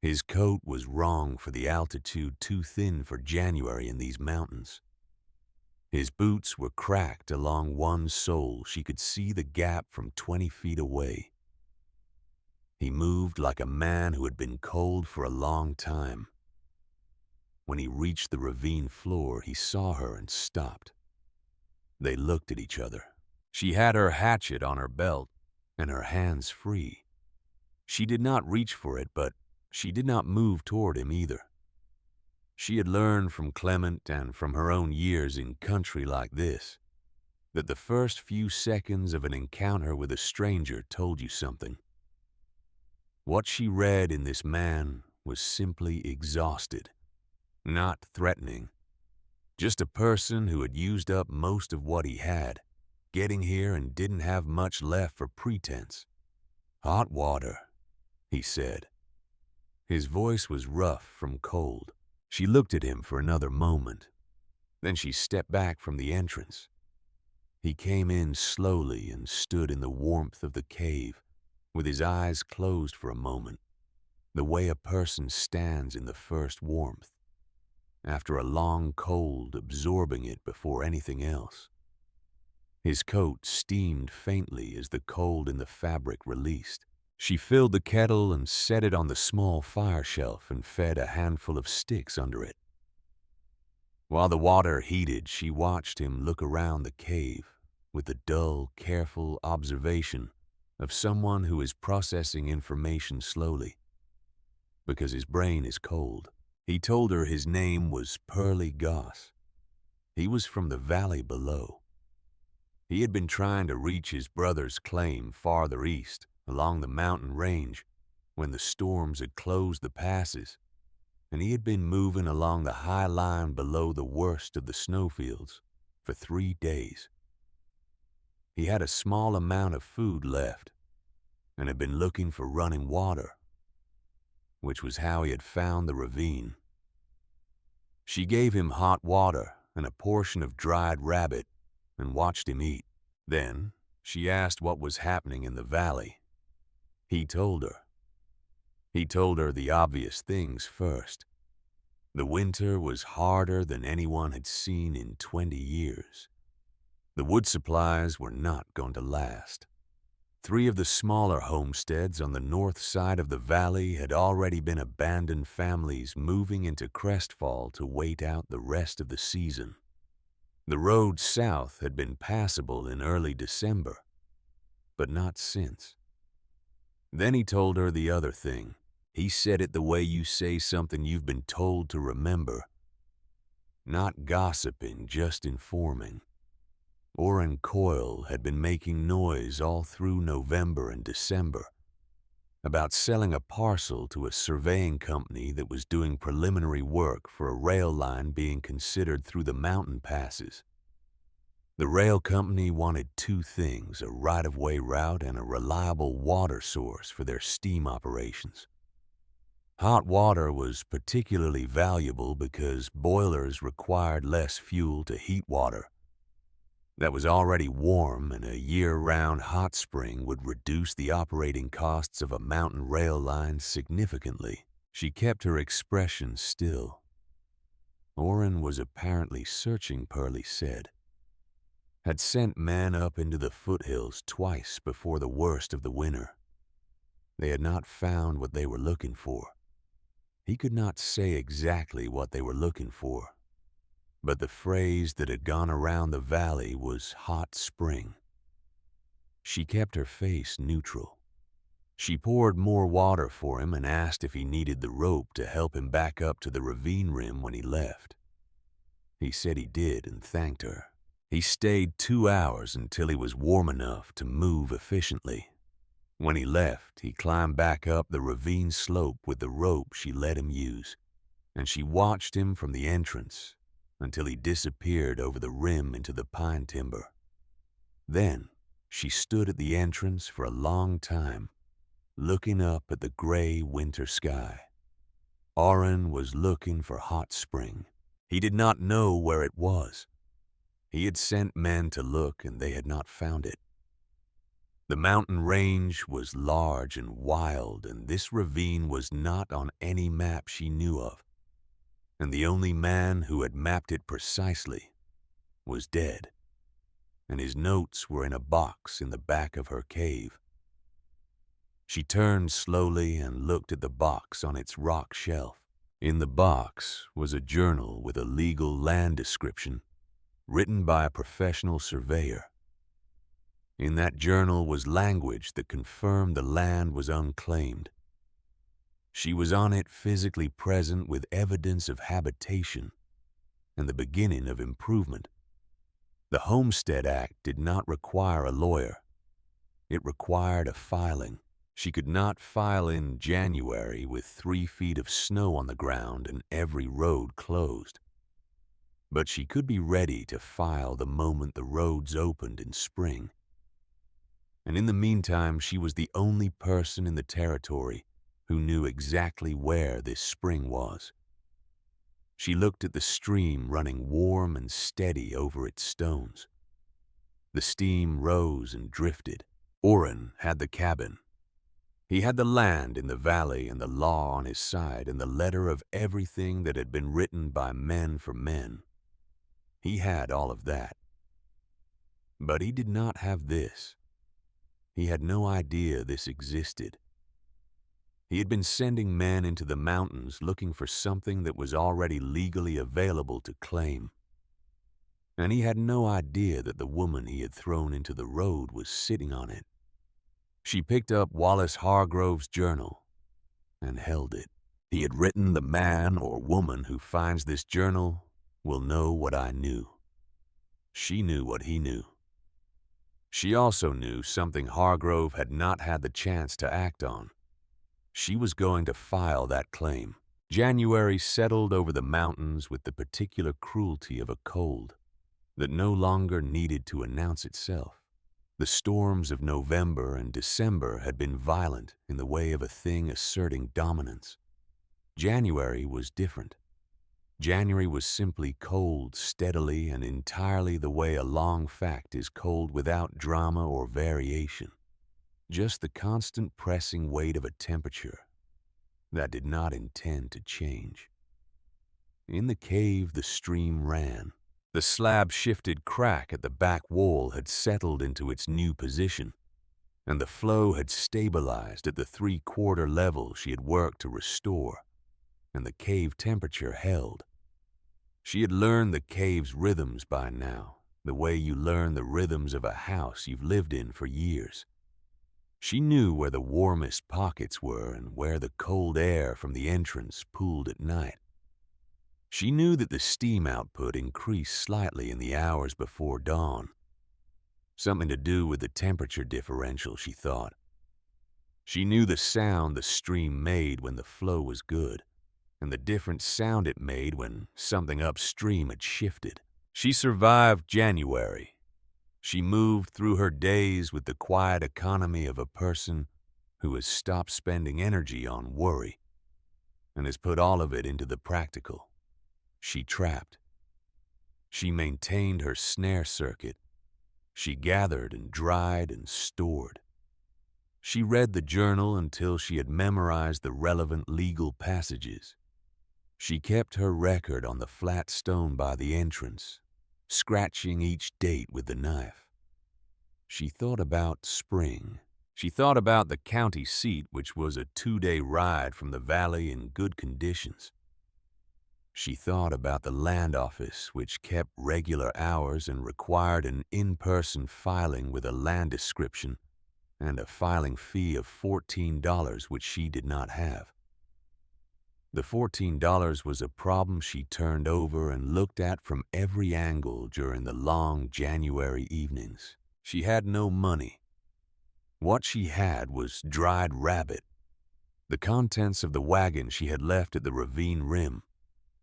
His coat was wrong for the altitude, too thin for January in these mountains. His boots were cracked along one sole. She could see the gap from 20 feet away. He moved like a man who had been cold for a long time. When he reached the ravine floor, he saw her and stopped. They looked at each other. She had her hatchet on her belt and her hands free. She did not reach for it, but she did not move toward him either. She had learned from Clement and from her own years in country like this that the first few seconds of an encounter with a stranger told you something. What she read in this man was simply exhausted, not threatening. Just a person who had used up most of what he had, getting here and didn't have much left for pretense. "Hot water," he said. His voice was rough from cold. She looked at him for another moment. Then she stepped back from the entrance. He came in slowly and stood in the warmth of the cave, with his eyes closed for a moment, the way a person stands in the first warmth, after a long cold, absorbing it before anything else. His coat steamed faintly as the cold in the fabric released. She filled the kettle and set it on the small fire shelf and fed a handful of sticks under it. While the water heated, she watched him look around the cave with the dull, careful observation of someone who is processing information slowly, because his brain is cold. He told her his name was Pearly Goss. He was from the valley below. He had been trying to reach his brother's claim farther east, along the mountain range, when the storms had closed the passes, and he had been moving along the high line below the worst of the snowfields for 3 days. He had a small amount of food left and had been looking for running water, which was how he had found the ravine. She gave him hot water and a portion of dried rabbit and watched him eat. Then she asked what was happening in the valley. He told her. He told her the obvious things first. The winter was harder than anyone had seen in 20 years. The wood supplies were not going to last. 3 of the smaller homesteads on the north side of the valley had already been abandoned families moving into Crestfall to wait out the rest of the season. The road south had been passable in early December, but not since. Then he told her the other thing. He said it the way you say something you've been told to remember. Not gossiping, just informing. Orrin Coyle had been making noise all through November and December about selling a parcel to a surveying company that was doing preliminary work for a rail line being considered through the mountain passes. The rail company wanted 2 things, a right-of-way route and a reliable water source for their steam operations. Hot water was particularly valuable because boilers required less fuel to heat water that was already warm, and a year-round hot spring would reduce the operating costs of a mountain rail line significantly. She kept her expression still. Orrin was apparently searching, Pearly said. Had sent men up into the foothills twice before the worst of the winter. They had not found what they were looking for. He could not say exactly what they were looking for, but the phrase that had gone around the valley was hot spring. She kept her face neutral. She poured more water for him and asked if he needed the rope to help him back up to the ravine rim when he left. He said he did and thanked her. He stayed 2 hours until he was warm enough to move efficiently. When he left, he climbed back up the ravine slope with the rope she let him use, and she watched him from the entrance until he disappeared over the rim into the pine timber. Then she stood at the entrance for a long time, looking up at the gray winter sky. Orrin was looking for hot spring. He did not know where it was. He had sent men to look, and they had not found it. The mountain range was large and wild, and this ravine was not on any map she knew of. And the only man who had mapped it precisely was dead, and his notes were in a box in the back of her cave. She turned slowly and looked at the box on its rock shelf. In the box was a journal with a legal land description written by a professional surveyor. In that journal was language that confirmed the land was unclaimed. She was on it physically present with evidence of habitation and the beginning of improvement. The Homestead Act did not require a lawyer. It required a filing. She could not file in January with 3 feet of snow on the ground and every road closed. But she could be ready to file the moment the roads opened in spring. And in the meantime, she was the only person in the territory who knew exactly where this spring was. She looked at the stream running warm and steady over its stones. The steam rose and drifted. Orrin had the cabin. He had the land in the valley and the law on his side and the letter of everything that had been written by men for men. He had all of that. But he did not have this. He had no idea this existed. He had been sending men into the mountains looking for something that was already legally available to claim. And he had no idea that the woman he had thrown into the road was sitting on it. She picked up Wallace Hargrove's journal and held it. He had written, "The man or woman who finds this journal will know what I knew." She knew what he knew. She also knew something Hargrove had not had the chance to act on. She was going to file that claim. January settled over the mountains with the particular cruelty of a cold that no longer needed to announce itself. The storms of November and December had been violent in the way of a thing asserting dominance. January was different. January was simply cold steadily and entirely the way a long fact is cold without drama or variation. Just the constant pressing weight of a temperature that did not intend to change. In the cave, the stream ran. The slab-shifted crack at the back wall had settled into its new position, and the flow had stabilized at the 3/4 level she had worked to restore, and the cave temperature held. She had learned the cave's rhythms by now, the way you learn the rhythms of a house you've lived in for years. She knew where the warmest pockets were and where the cold air from the entrance pooled at night. She knew that the steam output increased slightly in the hours before dawn. Something to do with the temperature differential, she thought. She knew the sound the stream made when the flow was good, and the different sound it made when something upstream had shifted. She survived January. She moved through her days with the quiet economy of a person who has stopped spending energy on worry and has put all of it into the practical. She trapped. She maintained her snare circuit. She gathered and dried and stored. She read the journal until she had memorized the relevant legal passages. She kept her record on the flat stone by the entrance, scratching each date with the knife. She thought about spring. She thought about the county seat, which was a 2-day ride from the valley in good conditions. She thought about the land office, which kept regular hours and required an in-person filing with a land description and a filing fee of $14, which she did not have. The $14 was a problem she turned over and looked at from every angle during the long January evenings. She had no money. What she had was dried rabbit, the contents of the wagon she had left at the ravine rim,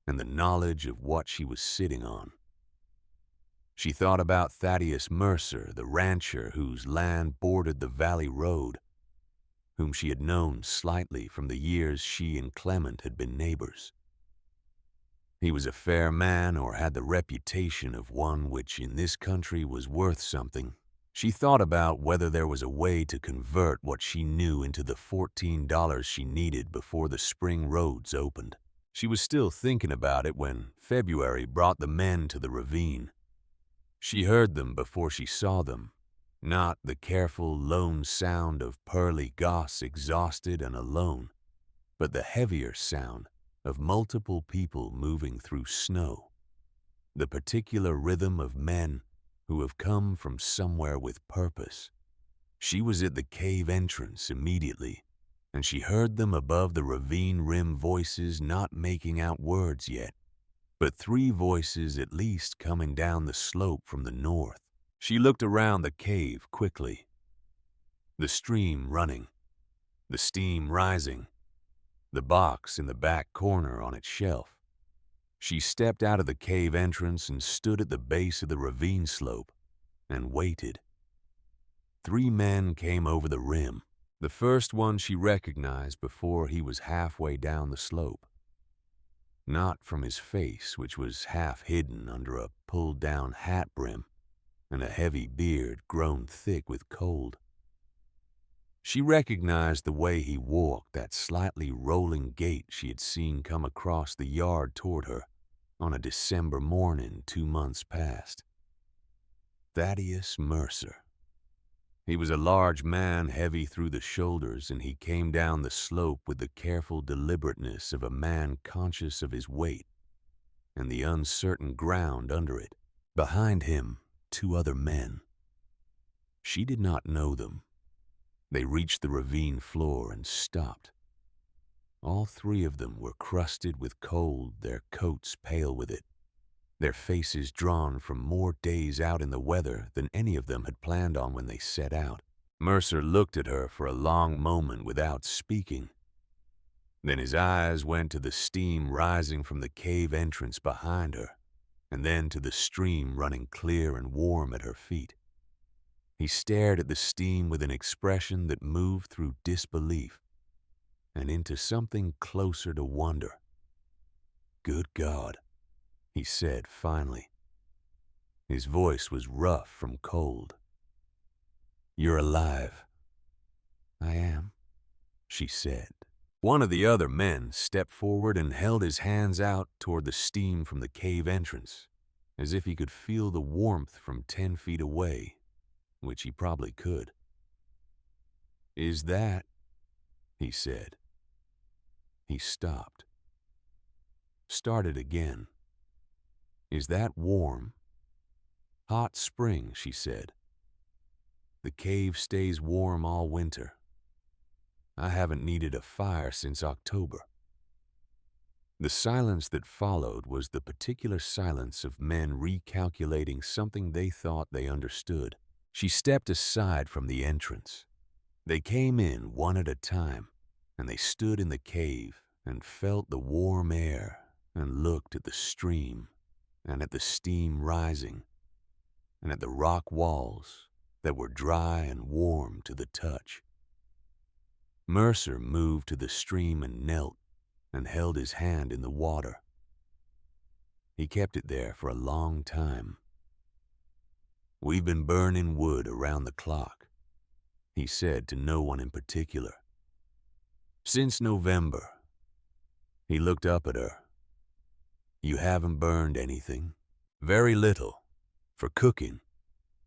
and the knowledge of what she was sitting on. She thought about Thaddeus Mercer, the rancher whose land bordered the valley road, whom she had known slightly from the years she and Clement had been neighbors. He was a fair man, or had the reputation of one which in this country was worth something. She thought about whether there was a way to convert what she knew into the $14 she needed before the spring roads opened. She was still thinking about it when February brought the men to the ravine. She heard them before she saw them. Not the careful, lone sound of pearly goss exhausted and alone, but the heavier sound of multiple people moving through snow, the particular rhythm of men who have come from somewhere with purpose. She was at the cave entrance immediately, and she heard them above the ravine rim, voices not making out words yet, but 3 voices at least coming down the slope from the north. She looked around the cave quickly. The stream running, the steam rising, the box in the back corner on its shelf. She stepped out of the cave entrance and stood at the base of the ravine slope and waited. 3 men came over the rim. The first one she recognized before he was halfway down the slope. Not from his face, which was half hidden under a pulled-down hat brim and a heavy beard grown thick with cold. She recognized the way he walked, that slightly rolling gait she had seen come across the yard toward her on a December morning 2 months past. Thaddeus Mercer. He was a large man, heavy through the shoulders, and he came down the slope with the careful deliberateness of a man conscious of his weight and the uncertain ground under it. Behind him, 2 other men. She did not know them. They reached the ravine floor and stopped. All 3 of them were crusted with cold, their coats pale with it, their faces drawn from more days out in the weather than any of them had planned on when they set out. Mercer looked at her for a long moment without speaking. Then his eyes went to the steam rising from the cave entrance behind her, and then to the stream running clear and warm at her feet. He stared at the steam with an expression that moved through disbelief and into something closer to wonder. "Good God," he said finally. His voice was rough from cold. "You're alive." "I am," she said. One of the other men stepped forward and held his hands out toward the steam from the cave entrance, as if he could feel the warmth from 10 feet away, which he probably could. "Is that?" he said. He stopped. Started again. "Is that warm?" "Hot spring," she said. "The cave stays warm all winter. I haven't needed a fire since October." The silence that followed was the particular silence of men recalculating something they thought they understood. She stepped aside from the entrance. They came in one at a time, and they stood in the cave and felt the warm air and looked at the stream and at the steam rising and at the rock walls that were dry and warm to the touch. Mercer moved to the stream and knelt and held his hand in the water. He kept it there for a long time. "We've been burning wood around the clock," he said to no one in particular. "Since November." He looked up at her. "You haven't burned anything?" "Very little. For cooking,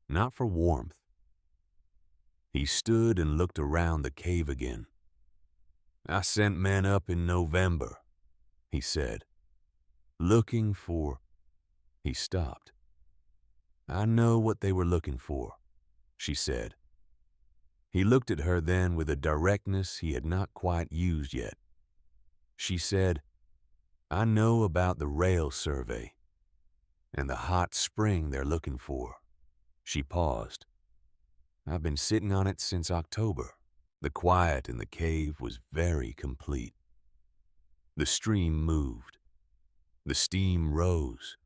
not for warmth." He stood and looked around the cave again. "I sent men up in November," he said, "looking for—" He stopped. "I know what they were looking for," she said. He looked at her then with a directness he had not quite used yet. She said, "I know about the rail survey and the hot spring they're looking for." She paused. "I've been sitting on it since October." The quiet in the cave was very complete. The stream moved. The steam rose.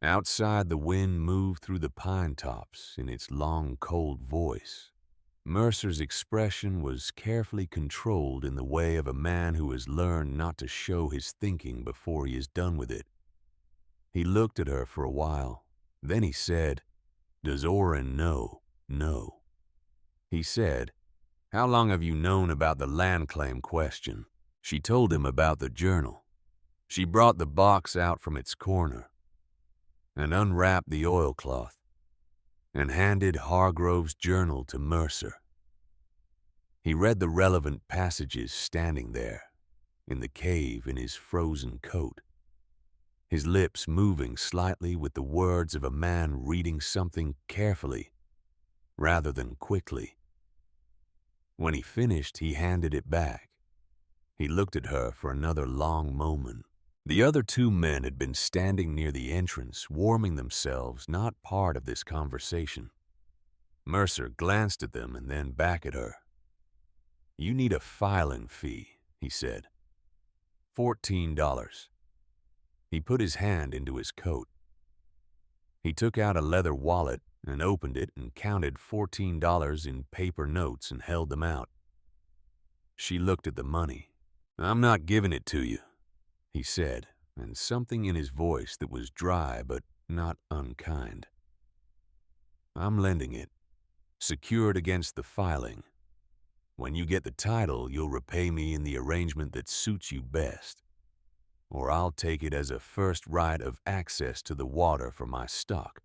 Outside, the wind moved through the pine tops in its long, cold voice. Mercer's expression was carefully controlled in the way of a man who has learned not to show his thinking before he is done with it. He looked at her for a while. Then he said, "Does Orrin know?" "No." He said, "How long have you known about the land claim question?" She told him about the journal. She brought the box out from its corner and unwrapped the oilcloth. and handed Hargrove's journal to Mercer. He read the relevant passages standing there, in the cave in his frozen coat, his lips moving slightly with the words of a man reading something carefully rather than quickly. When he finished, he handed it back. He looked at her for another long moment. The other two men had been standing near the entrance, warming themselves, not part of this conversation. Mercer glanced at them and then back at her. "You need a filing fee," he said. $14. He put his hand into his coat. He took out a leather wallet and opened it and counted $14 in paper notes and held them out. She looked at the money. "I'm not giving it to you," he said, and something in his voice that was dry but not unkind. "I'm lending it, secured against the filing. When you get the title, you'll repay me in the arrangement that suits you best, or I'll take it as a first right of access to the water for my stock,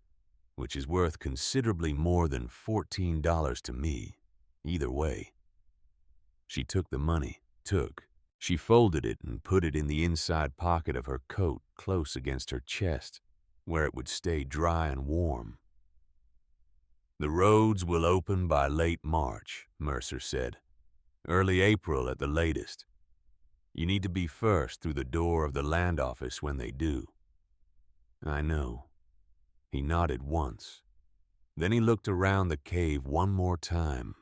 which is worth considerably more than $14 to me, either way." She took the money. She folded it and put it in the inside pocket of her coat, close against her chest, where it would stay dry and warm. "The roads will open by late March," Mercer said. "Early April at the latest. You need to be first through the door of the land office when they do." "I know." He nodded once. Then he looked around the cave one more time,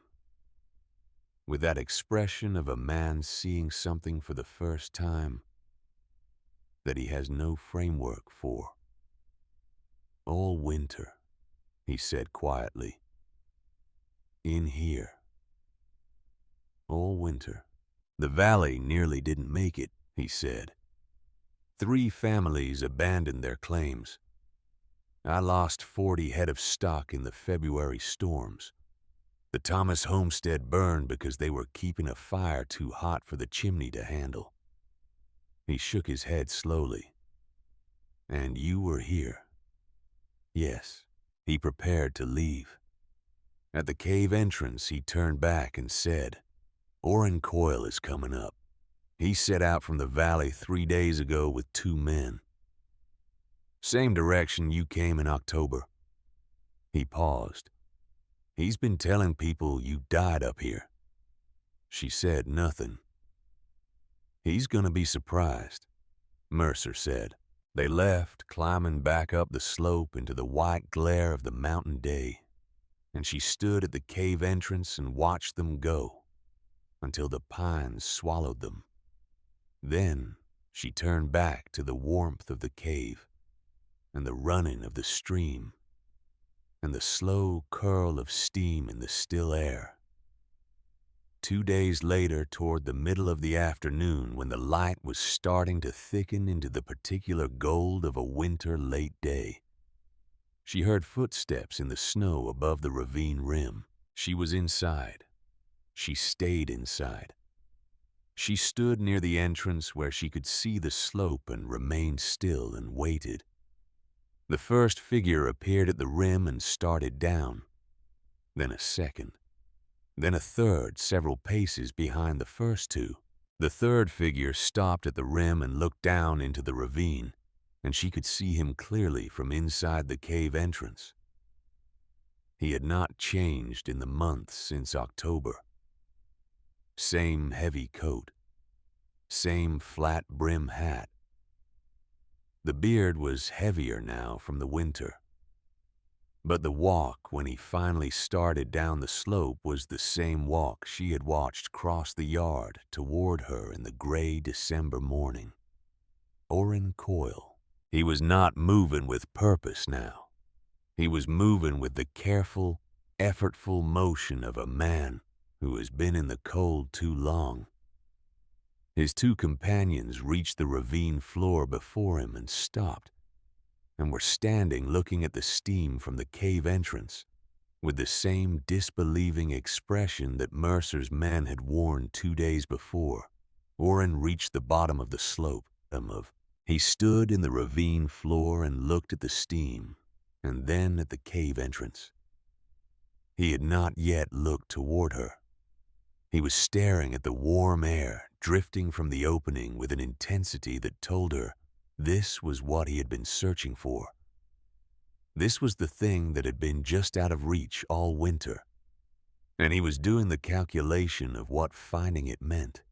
with that expression of a man seeing something for the first time that he has no framework for. "All winter," he said quietly. "In here. All winter. The valley nearly didn't make it," he said. 3 families abandoned their claims. I lost 40 head of stock in the February storms. The Thomas homestead burned because they were keeping a fire too hot for the chimney to handle." He shook his head slowly. "And you were here." "Yes." He prepared to leave. At the cave entrance, he turned back and said, "Orrin Coyle is coming up. He set out from the valley 3 days ago with 2 men. Same direction you came in October." He paused. "He's been telling people you died up here." She said nothing. "He's gonna be surprised," Mercer said. They left, climbing back up the slope into the white glare of the mountain day, and she stood at the cave entrance and watched them go until the pines swallowed them. Then she turned back to the warmth of the cave and the running of the stream and the slow curl of steam in the still air. 2 days later, toward the middle of the afternoon, when the light was starting to thicken into the particular gold of a winter late day, she heard footsteps in the snow above the ravine rim. She was inside. She stayed inside. She stood near the entrance where she could see the slope and remained still and waited. The first figure appeared at the rim and started down. Then a second. Then a third, several paces behind the first 2. The third figure stopped at the rim and looked down into the ravine, and she could see him clearly from inside the cave entrance. He had not changed in the months since October. Same heavy coat. Same flat brim hat. The beard was heavier now from the winter. But the walk, when he finally started down the slope, was the same walk she had watched cross the yard toward her in the gray December morning. Orrin Coyle. He was not moving with purpose now. He was moving with the careful, effortful motion of a man who has been in the cold too long. His 2 companions reached the ravine floor before him and stopped, and were standing looking at the steam from the cave entrance with the same disbelieving expression that Mercer's men had worn 2 days before. Orrin reached the bottom of the slope. He stood in the ravine floor and looked at the steam, and then at the cave entrance. He had not yet looked toward her. He was staring at the warm air drifting from the opening with an intensity that told her this was what he had been searching for. This was the thing that had been just out of reach all winter, and he was doing the calculation of what finding it meant.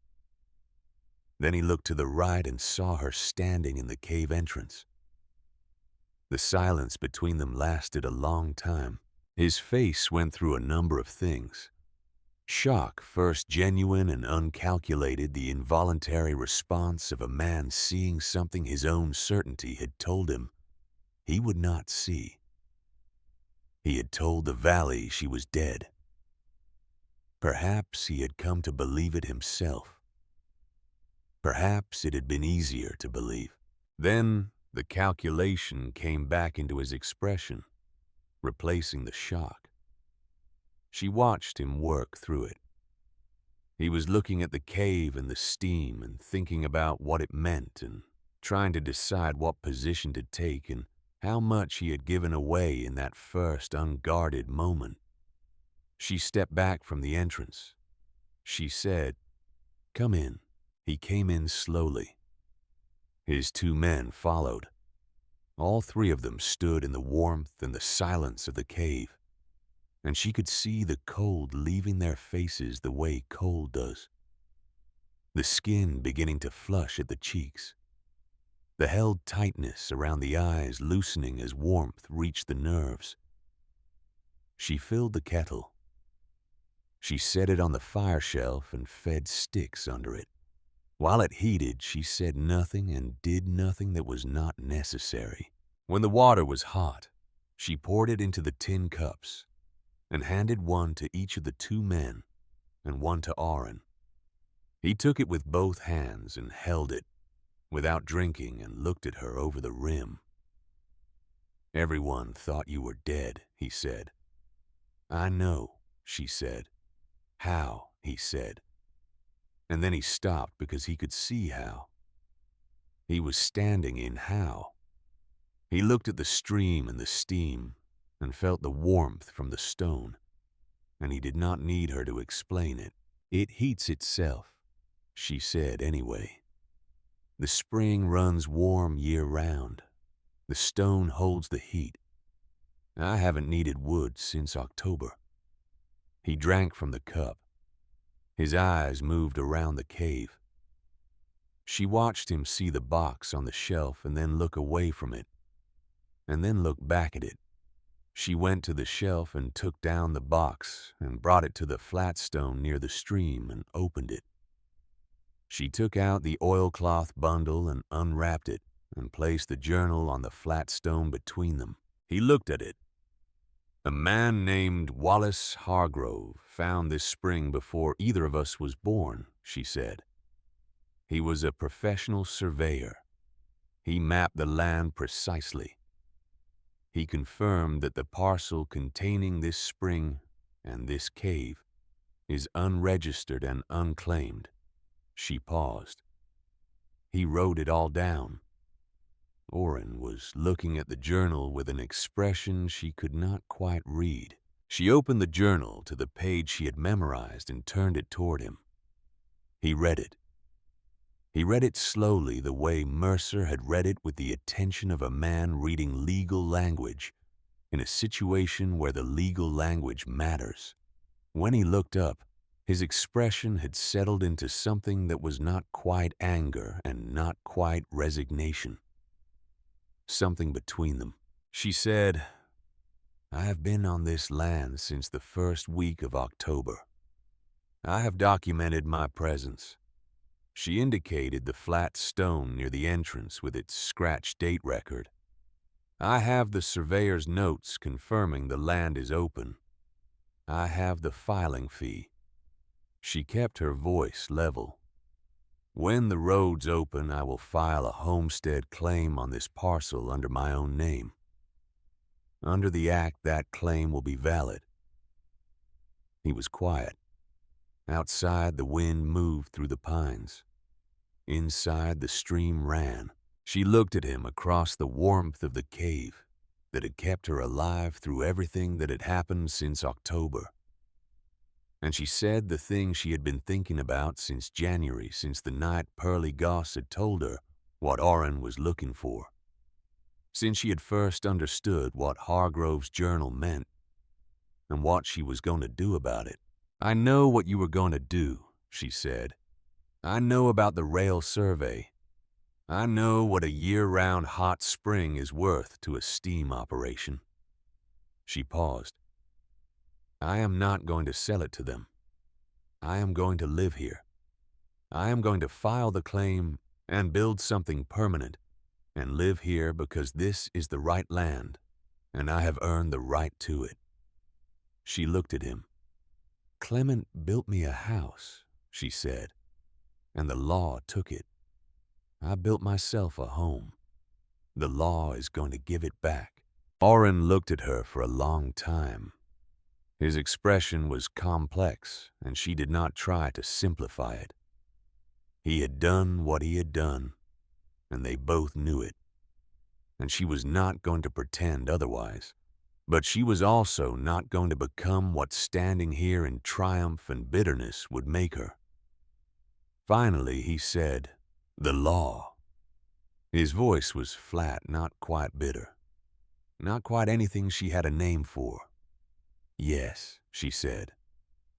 Then he looked to the right and saw her standing in the cave entrance. The silence between them lasted a long time. His face went through a number of things. Shock, first genuine and uncalculated, the involuntary response of a man seeing something his own certainty had told him he would not see. He had told the valley she was dead. Perhaps he had come to believe it himself. Perhaps it had been easier to believe. Then the calculation came back into his expression, replacing the shock. She watched him work through it. He was looking at the cave and the steam and thinking about what it meant and trying to decide what position to take and how much he had given away in that first unguarded moment. She stepped back from the entrance. She said, "Come in." He came in slowly. His two men followed. All three of them stood in the warmth and the silence of the cave, and she could see the cold leaving their faces the way cold does. The skin beginning to flush at the cheeks. The held tightness around the eyes loosening as warmth reached the nerves. She filled the kettle. She set it on the fire shelf and fed sticks under it. While it heated, she said nothing and did nothing that was not necessary. When the water was hot, she poured it into the tin cups and handed one to each of the two men and one to Aaron. He took it with both hands and held it without drinking and looked at her over the rim. "Everyone thought you were dead," he said. "I know," she said. "How?" he said. And then he stopped because he could see how. He was standing in how. He looked at the stream and the steam and felt the warmth from the stone, and he did not need her to explain it. "It heats itself," she said anyway. "The spring runs warm year-round. The stone holds the heat. I haven't needed wood since October." He drank from the cup. His eyes moved around the cave. She watched him see the box on the shelf and then look away from it, and then look back at it. She went to the shelf and took down the box and brought it to the flat stone near the stream and opened it. She took out the oilcloth bundle and unwrapped it and placed the journal on the flat stone between them. He looked at it. "A man named Wallace Hargrove found this spring before either of us was born," she said. "He was a professional surveyor. He mapped the land precisely. He confirmed that the parcel containing this spring and this cave is unregistered and unclaimed." She paused. "He wrote it all down." Oren was looking at the journal with an expression she could not quite read. She opened the journal to the page she had memorized and turned it toward him. He read it. He read it slowly the way Mercer had read it with the attention of a man reading legal language in a situation where the legal language matters. When he looked up, his expression had settled into something that was not quite anger and not quite resignation. Something between them. She said, "I have been on this land since the first week of October. I have documented my presence." She indicated the flat stone near the entrance with its scratched date record. "I have the surveyor's notes confirming the land is open. I have the filing fee." She kept her voice level. "When the roads open, I will file a homestead claim on this parcel under my own name. Under the act, that claim will be valid." He was quiet. Outside, the wind moved through the pines. Inside, the stream ran. She looked at him across the warmth of the cave. that had kept her alive through everything that had happened since October. And she said the thing she had been thinking about since January, since the night Pearly Goss had told her what Orrin was looking for. Since she had first understood what Hargrove's journal meant and what she was going to do about it. "I know what you were going to do," she said. "I know about the rail survey. I know what a year-round hot spring is worth to a steam operation." She paused. "I am not going to sell it to them. I am going to live here. I am going to file the claim and build something permanent and live here because this is the right land and I have earned the right to it." She looked at him. "Clement built me a house," she said, "and the law took it. I built myself a home. The law is going to give it back." Orrin looked at her for a long time. His expression was complex, and she did not try to simplify it. He had done what he had done, and they both knew it. And she was not going to pretend otherwise. But she was also not going to become what standing here in triumph and bitterness would make her. Finally, he said, "The law." His voice was flat, not quite bitter. Not quite anything she had a name for. "Yes," she said,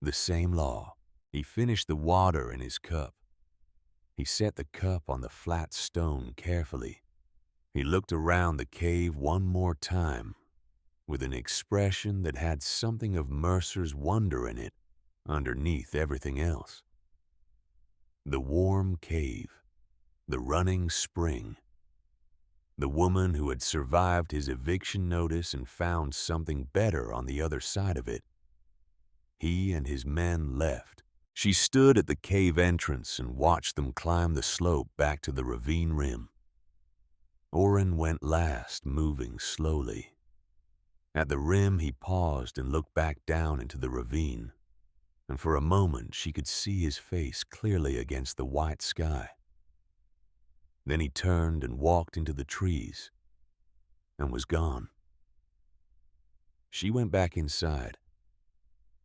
"the same law." He finished the water in his cup. He set the cup on the flat stone carefully. He looked around the cave one more time, with an expression that had something of Mercer's wonder in it underneath everything else. The warm cave, the running spring, the woman who had survived his eviction notice and found something better on the other side of it. He and his men left. She stood at the cave entrance and watched them climb the slope back to the ravine rim. Orrin went last, moving slowly. At the rim, he paused and looked back down into the ravine, and for a moment she could see his face clearly against the white sky. Then he turned and walked into the trees and was gone. She went back inside.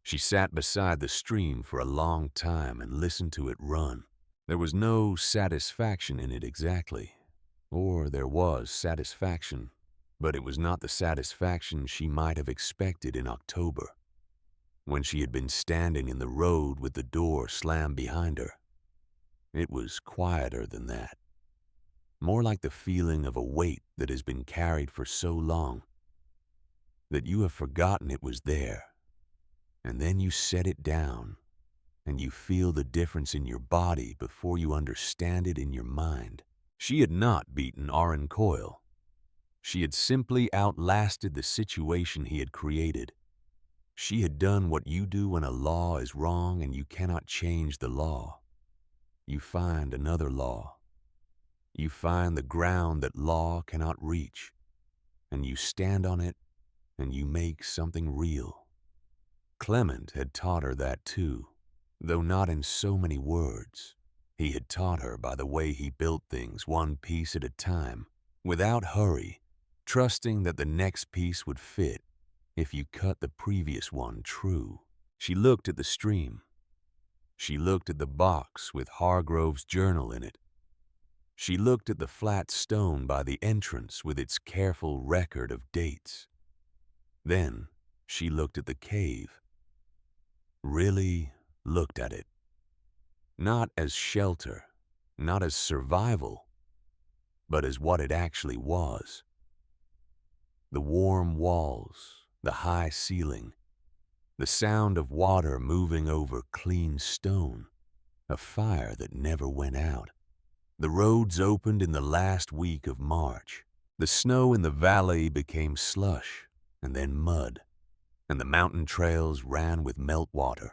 She sat beside the stream for a long time and listened to it run. There was no satisfaction in it exactly, or there was satisfaction, but it was not the satisfaction she might have expected in October, when she had been standing in the road with the door slammed behind her. It was quieter than that, more like the feeling of a weight that has been carried for so long that you have forgotten it was there, and then you set it down, and you feel the difference in your body before you understand it in your mind. She had not beaten Orrin Coyle. She had simply outlasted the situation he had created. She had done what you do when a law is wrong and you cannot change the law. You find another law. You find the ground that law cannot reach, and you stand on it, and you make something real. Clement had taught her that too, though not in so many words. He had taught her by the way he built things one piece at a time, without hurry, trusting that the next piece would fit if you cut the previous one true. She looked at the stream. She looked at the box with Hargrove's journal in it. She looked at the flat stone by the entrance with its careful record of dates. Then she looked at the cave. Really looked at it. Not as shelter, not as survival, but as what it actually was. The warm walls, the high ceiling, the sound of water moving over clean stone, a fire that never went out. The roads opened in the last week of March. The snow in the valley became slush and then mud, and the mountain trails ran with meltwater.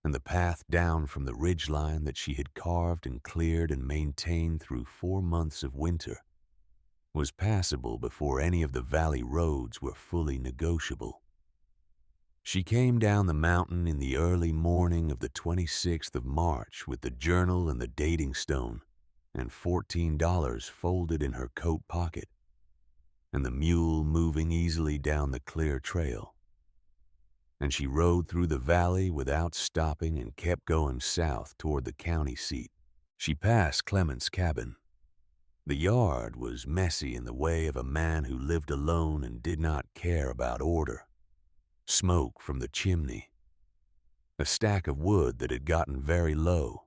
And the path down from the ridgeline that she had carved and cleared and maintained through 4 months of winter was passable before any of the valley roads were fully negotiable. She came down the mountain in the early morning of the 26th of March with the journal and the dating stone and $14 folded in her coat pocket. and the mule moving easily down the clear trail. And she rode through the valley without stopping and kept going south toward the county seat. She passed Clement's cabin. The yard was messy in the way of a man who lived alone and did not care about order. Smoke from the chimney. A stack of wood that had gotten very low,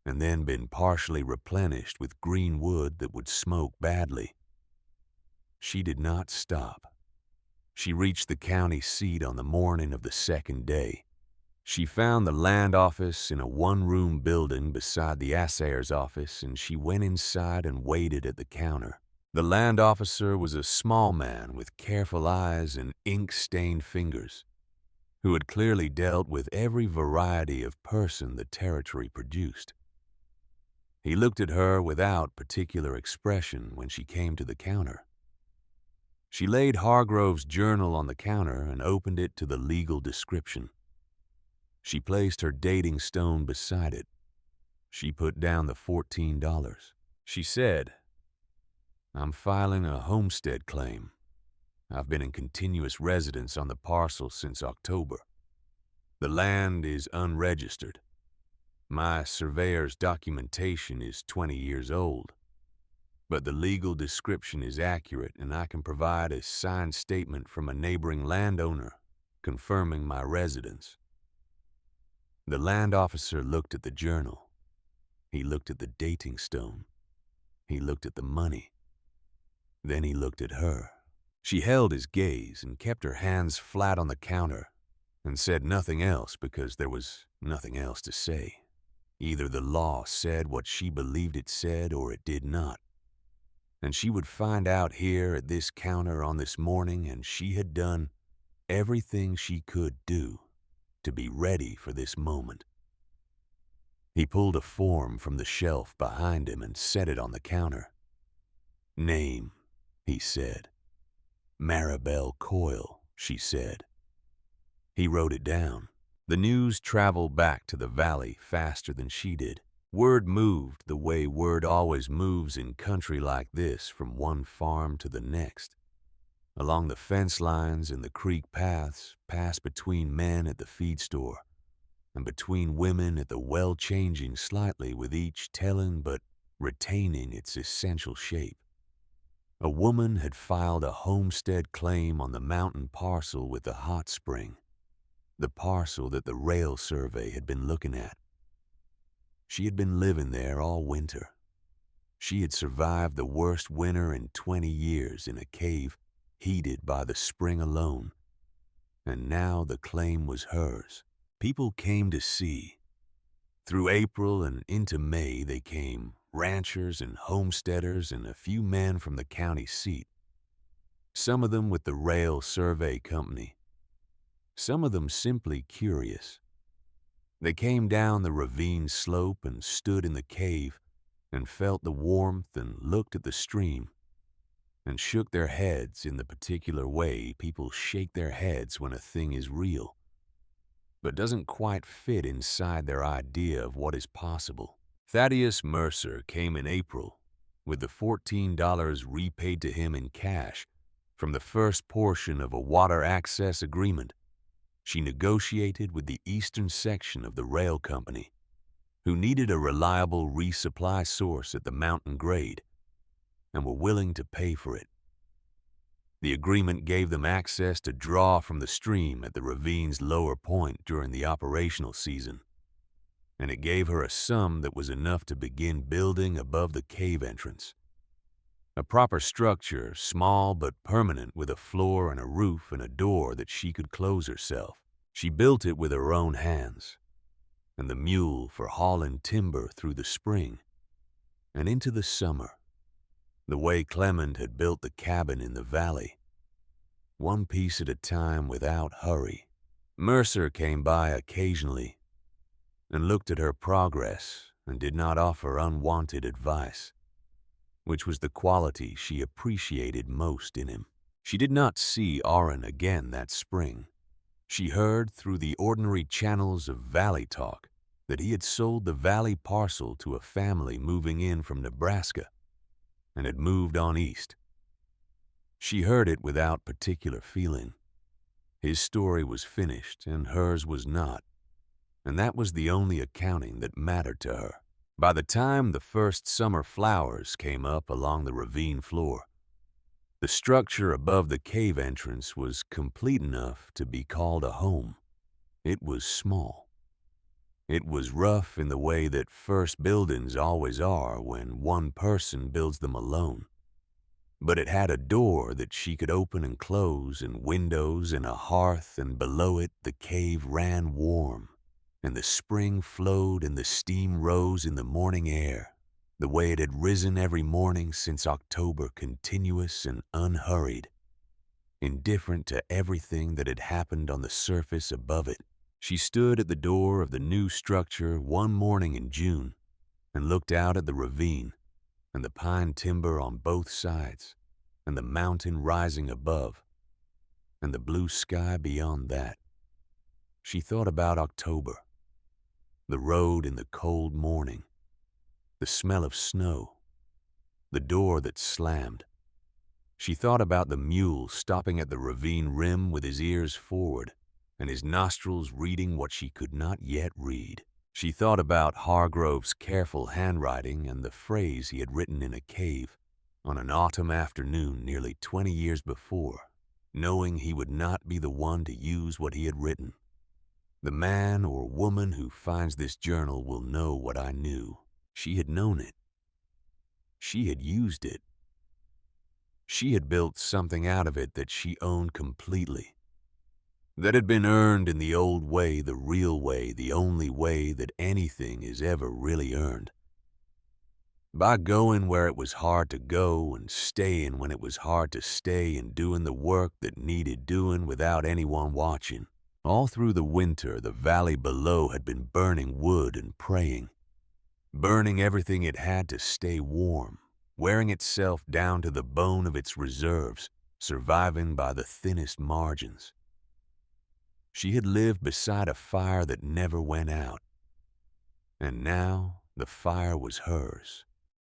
and then been partially replenished with green wood that would smoke badly. She did not stop. She reached the county seat on the morning of the second day. She found the land office in a one-room building beside the assayer's office, and she went inside and waited at the counter. The land officer was a small man with careful eyes and ink-stained fingers, who had clearly dealt with every variety of person the territory produced. He looked at her without particular expression when she came to the counter. She laid Hargrove's journal on the counter and opened it to the legal description. She placed her dating stone beside it. She put down the $14. She said, "I'm filing a homestead claim. I've been in continuous residence on the parcel since October. The land is unregistered. My surveyor's documentation is 20 years old. But the legal description is accurate, and I can provide a signed statement from a neighboring landowner confirming my residence." The land officer looked at the journal. He looked at the dating stone. He looked at the money. Then he looked at her. She held his gaze and kept her hands flat on the counter and said nothing else because there was nothing else to say. Either the law said what she believed it said or it did not. And she would find out here at this counter on this morning, and she had done everything she could do to be ready for this moment. He pulled a form from the shelf behind him and set it on the counter. "Name," he said. "Maribel Coyle," she said. He wrote it down. The news traveled back to the valley faster than she did. Word moved the way word always moves in country like this, from one farm to the next. Along the fence lines and the creek paths, past between men at the feed store, and between women at the well, changing slightly with each telling but retaining its essential shape. A woman had filed a homestead claim on the mountain parcel with the hot spring, the parcel that the rail survey had been looking at. She had been living there all winter. She had survived the worst winter in 20 years in a cave heated by the spring alone, and now the claim was hers. People came to see. Through April and into May they came, ranchers and homesteaders and a few men from the county seat, some of them with the rail survey company, some of them simply curious. They came down the ravine slope and stood in the cave and felt the warmth and looked at the stream and shook their heads in the particular way people shake their heads when a thing is real, but doesn't quite fit inside their idea of what is possible. Thaddeus Mercer came in April with the $14 repaid to him in cash from the first portion of a water access agreement she negotiated with the eastern section of the rail company, who needed a reliable resupply source at the mountain grade and were willing to pay for it. The agreement gave them access to draw from the stream at the ravine's lower point during the operational season, and it gave her a sum that was enough to begin building above the cave entrance. A proper structure, small but permanent, with a floor and a roof and a door that she could close herself. She built it with her own hands, and the mule for hauling timber through the spring and into the summer, the way Clement had built the cabin in the valley, one piece at a time without hurry. Mercer came by occasionally and looked at her progress and did not offer unwanted advice, which was the quality she appreciated most in him. She did not see Orrin again that spring. She heard through the ordinary channels of valley talk that he had sold the valley parcel to a family moving in from Nebraska and had moved on east. She heard it without particular feeling. His story was finished and hers was not, and that was the only accounting that mattered to her. By the time the first summer flowers came up along the ravine floor, the structure above the cave entrance was complete enough to be called a home. It was small. It was rough in the way that first buildings always are when one person builds them alone. But it had a door that she could open and close, and windows and a hearth, and below it the cave ran warm, and the spring flowed and the steam rose in the morning air, the way it had risen every morning since October, continuous and unhurried, indifferent to everything that had happened on the surface above it. She stood at the door of the new structure one morning in June and looked out at the ravine and the pine timber on both sides and the mountain rising above and the blue sky beyond that. She thought about October, the road in the cold morning, the smell of snow, the door that slammed. She thought about the mule stopping at the ravine rim with his ears forward and his nostrils reading what she could not yet read. She thought about Hargrove's careful handwriting and the phrase he had written in a cave on an autumn afternoon nearly 20 years before, knowing he would not be the one to use what he had written. The man or woman who finds this journal will know what I knew. She had known it. She had used it. She had built something out of it that she owned completely, that had been earned in the old way, the real way, the only way that anything is ever really earned. By going where it was hard to go and staying when it was hard to stay and doing the work that needed doing without anyone watching. All through the winter, the valley below had been burning wood and praying, burning everything it had to stay warm, wearing itself down to the bone of its reserves, surviving by the thinnest margins. She had lived beside a fire that never went out, and now the fire was hers.